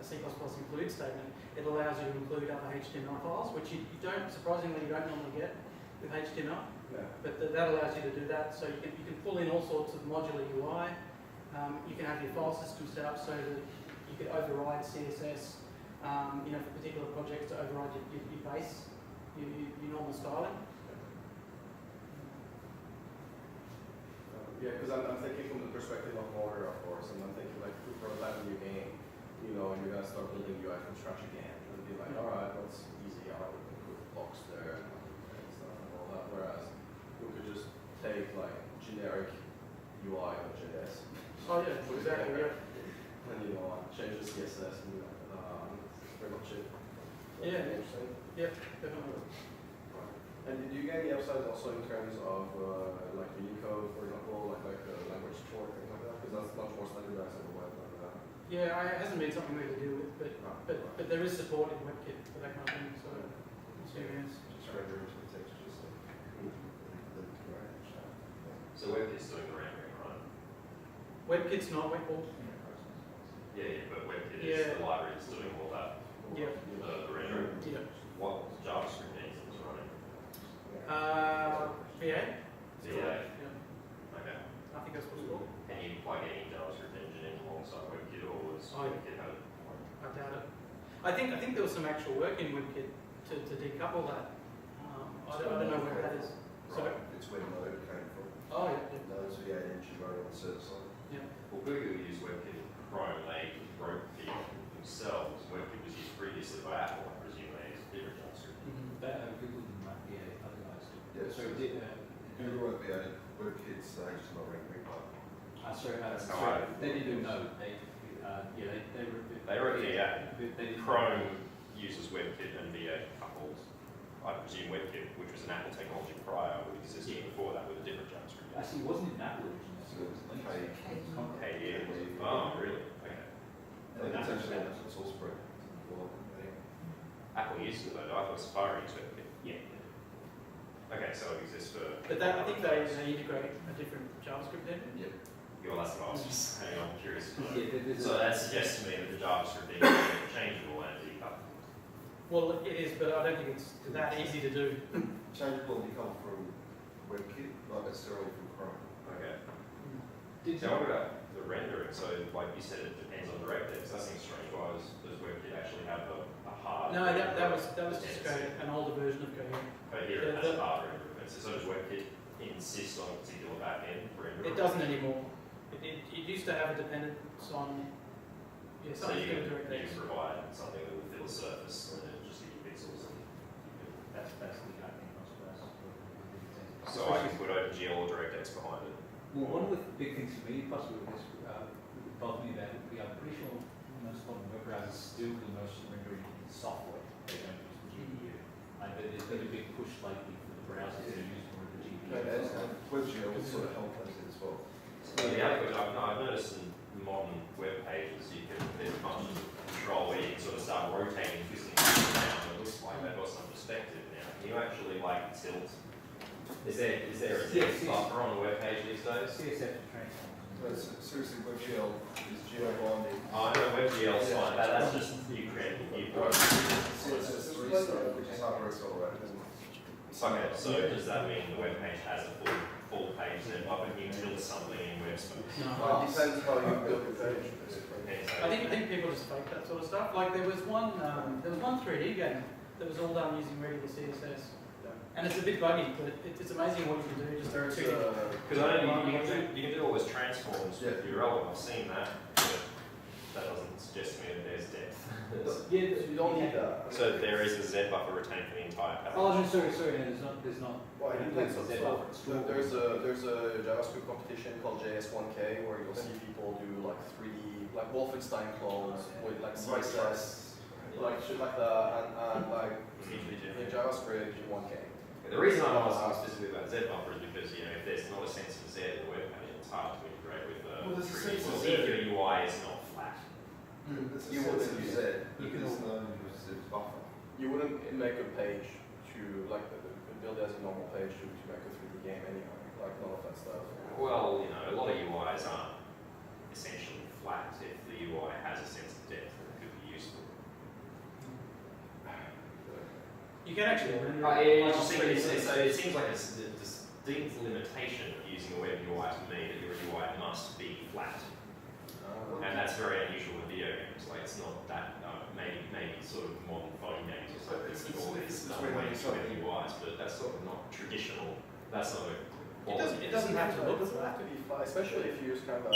Speaker 1: C++ include statement. It allows you to include other HTML files, which you don't, surprisingly, you don't normally get with HTML.
Speaker 6: Yeah.
Speaker 1: But that allows you to do that. So you can pull in all sorts of modular UI. You can have your file system set up so that you could override CSS, you know, for particular projects to override your base, your normal styling.
Speaker 6: Yeah, because I'm thinking from the perspective of motor, of course, and I'm thinking like for a new game, you know, you're gonna start building UI from scratch again. It would be be like, alright, that's easy, I would put blocks there and stuff and all that. Whereas we could just take like generic UI or JS.
Speaker 1: Oh yeah, exactly, yeah.
Speaker 6: And change the CSS and that's pretty much it.
Speaker 1: Yeah.
Speaker 6: Interesting.
Speaker 1: Yep, definitely.
Speaker 6: And did you get any upsides also in terms of like Unicode, for example, like language support, things like that? Because that's much more standardized on the web than that.
Speaker 1: Yeah, it hasn't been something we had to deal with, but there is support in WebKit for that kind of thing, so yes.
Speaker 7: Just render into the text, just like,
Speaker 2: So WebKit's doing the rendering, right?
Speaker 1: WebKit's not WebKit.
Speaker 2: Yeah, but WebKit
Speaker 1: Yeah.
Speaker 2: is the library that's doing all that,
Speaker 1: Yeah.
Speaker 2: the rendering.
Speaker 1: Yeah.
Speaker 2: What JavaScript engine is running?
Speaker 1: VA?
Speaker 2: VA.
Speaker 1: Yeah.
Speaker 2: Okay.
Speaker 1: I think that's what's called.
Speaker 2: Can you plug any JavaScript engine in alongside WebKit, or was
Speaker 1: Oh, yeah.
Speaker 2: WebKit have it?
Speaker 1: I doubt it. I think there was some actual work in WebKit to decouple that. I don't know where that is. So,
Speaker 7: right, it's where Node came from.
Speaker 1: oh yeah,
Speaker 7: Node's V8 engine running on the server side.
Speaker 1: yeah.
Speaker 2: Well, Google used WebKit in Chrome. They wrote the themselves. WebKit was used previously by Apple. I presume they used different JavaScript.
Speaker 4: Google didn't like the other guys.
Speaker 7: Yeah,
Speaker 4: So did,
Speaker 7: Google wrote V8, WebKit's the HTML rendering part.
Speaker 2: That's how
Speaker 4: sorry,
Speaker 2: I-
Speaker 4: they didn't do Node. They
Speaker 2: They wrote VA.
Speaker 4: They didn't.
Speaker 2: Chrome uses WebKit and V8 coupled. I presume WebKit, which was an Apple technology prior, would exist before that with a different JavaScript.
Speaker 4: Actually, it wasn't even Apple originally. So it was Linux.
Speaker 2: KDE. Oh, really? Okay.
Speaker 7: And it's actually an open source project. Well, anyway.
Speaker 2: Apple used it though. I thought Safari used WebKit.
Speaker 4: Yeah.
Speaker 2: Okay, so it exists for.
Speaker 1: But I think they integrate a different JavaScript engine.
Speaker 7: Yep.
Speaker 2: Yeah, well, that's what I was just saying. I'm curious to know.
Speaker 4: Yeah,
Speaker 2: So that suggests to me that the JavaScript engine is interchangeable and decoupled.
Speaker 1: Well, it is, but I don't think it's that easy to do.
Speaker 7: Changeability come from WebKit, not necessarily from Chrome.
Speaker 2: Okay.
Speaker 4: Did
Speaker 2: So what about the rendering? So, like you said, it depends on DirectX. That seems strange. Why does WebKit actually have a hard?
Speaker 1: No, that was just
Speaker 2: dependency?
Speaker 1: an older version of Cohere.
Speaker 2: Cohere has a hard render dependency. So does WebKit insist on a particular backend rendering?
Speaker 1: It doesn't anymore. It used to have a dependence on
Speaker 2: So
Speaker 1: something
Speaker 2: you
Speaker 1: to do with
Speaker 2: can
Speaker 1: DirectX.
Speaker 2: provide something that will fill a surface and then just give you pixels. And
Speaker 4: That's the I think most of us.
Speaker 2: so I can put OpenGL or DirectX behind it.
Speaker 4: Well, one of the big things for me, possibly with this, bothered me about it, I'm pretty sure most modern web browsers still do most rendering in software. They don't use the GPU. But there's been a big push lately for the browsers to use more of the GPU.
Speaker 7: WebGL will sort of help those as well.
Speaker 2: So the other question I've noticed in modern web pages, there's a bunch of control where you can sort of start rotating, twisting things around. It looks like they've got some perspective now. Can you actually like tilt? Is there a
Speaker 4: Yes,
Speaker 2: buffer on a web page these days?
Speaker 4: CSF transforms.
Speaker 7: But seriously, WebGL is geo-binding.
Speaker 2: Oh, I know WebGL's fine, but that's just you create
Speaker 7: CSS3 stuff, which is hardware accelerated, isn't it?
Speaker 2: Okay, so does that mean the web page has a full page then buffer? Can you tilt something in web space?
Speaker 1: No.
Speaker 6: It depends how you build the page.
Speaker 1: I think people just fake that sort of stuff. Like there was one 3D game that was all done using regular CSS, and it's a bit buggy, but it's amazing what you can do just
Speaker 6: There's
Speaker 1: 2D.
Speaker 2: Because I know you can do all those transforms with your role. I've seen that, but that doesn't suggest to me that there's depth.
Speaker 6: You don't need that.
Speaker 2: So there is a Z buffer retained for the entire page.
Speaker 4: Oh, no, sorry, no, there's not.
Speaker 6: Well, it depends on
Speaker 4: Z
Speaker 6: stuff.
Speaker 4: buffer.
Speaker 6: There's a JavaScript competition called JS1K where you'll see people do like 3D, like Wolfenstein clones with like CSS, like shit like that, and like in JavaScript in 1K.
Speaker 2: The reason I'm asking specifically about Z buffer is because if there's not a sense of Z in the web page, it's hard to integrate with
Speaker 7: Well, there's a
Speaker 2: 3D.
Speaker 7: sense of
Speaker 2: If
Speaker 7: Z.
Speaker 2: your UI is not flat.
Speaker 7: There's a
Speaker 6: You
Speaker 7: sense
Speaker 6: wouldn't
Speaker 7: of
Speaker 6: use
Speaker 7: Z,
Speaker 6: it.
Speaker 7: but there's no buffer.
Speaker 6: You wouldn't make a page to like build it as a normal page to make a 3D game anyway. Like none of that stuff.
Speaker 2: Well, a lot of UIs aren't essentially flat. If the UI has a sense of depth, then it could be useful.
Speaker 1: You can actually render
Speaker 2: It seems like a distinct limitation of using a web UI to me that your UI must be flat. And that's very unusual in video games. Like it's not that maybe sort of modern phone games or something with all these ways to make UIs, but that's sort of not traditional. That's not a
Speaker 1: It doesn't have to look
Speaker 6: It doesn't have to be flat, especially if you use kind of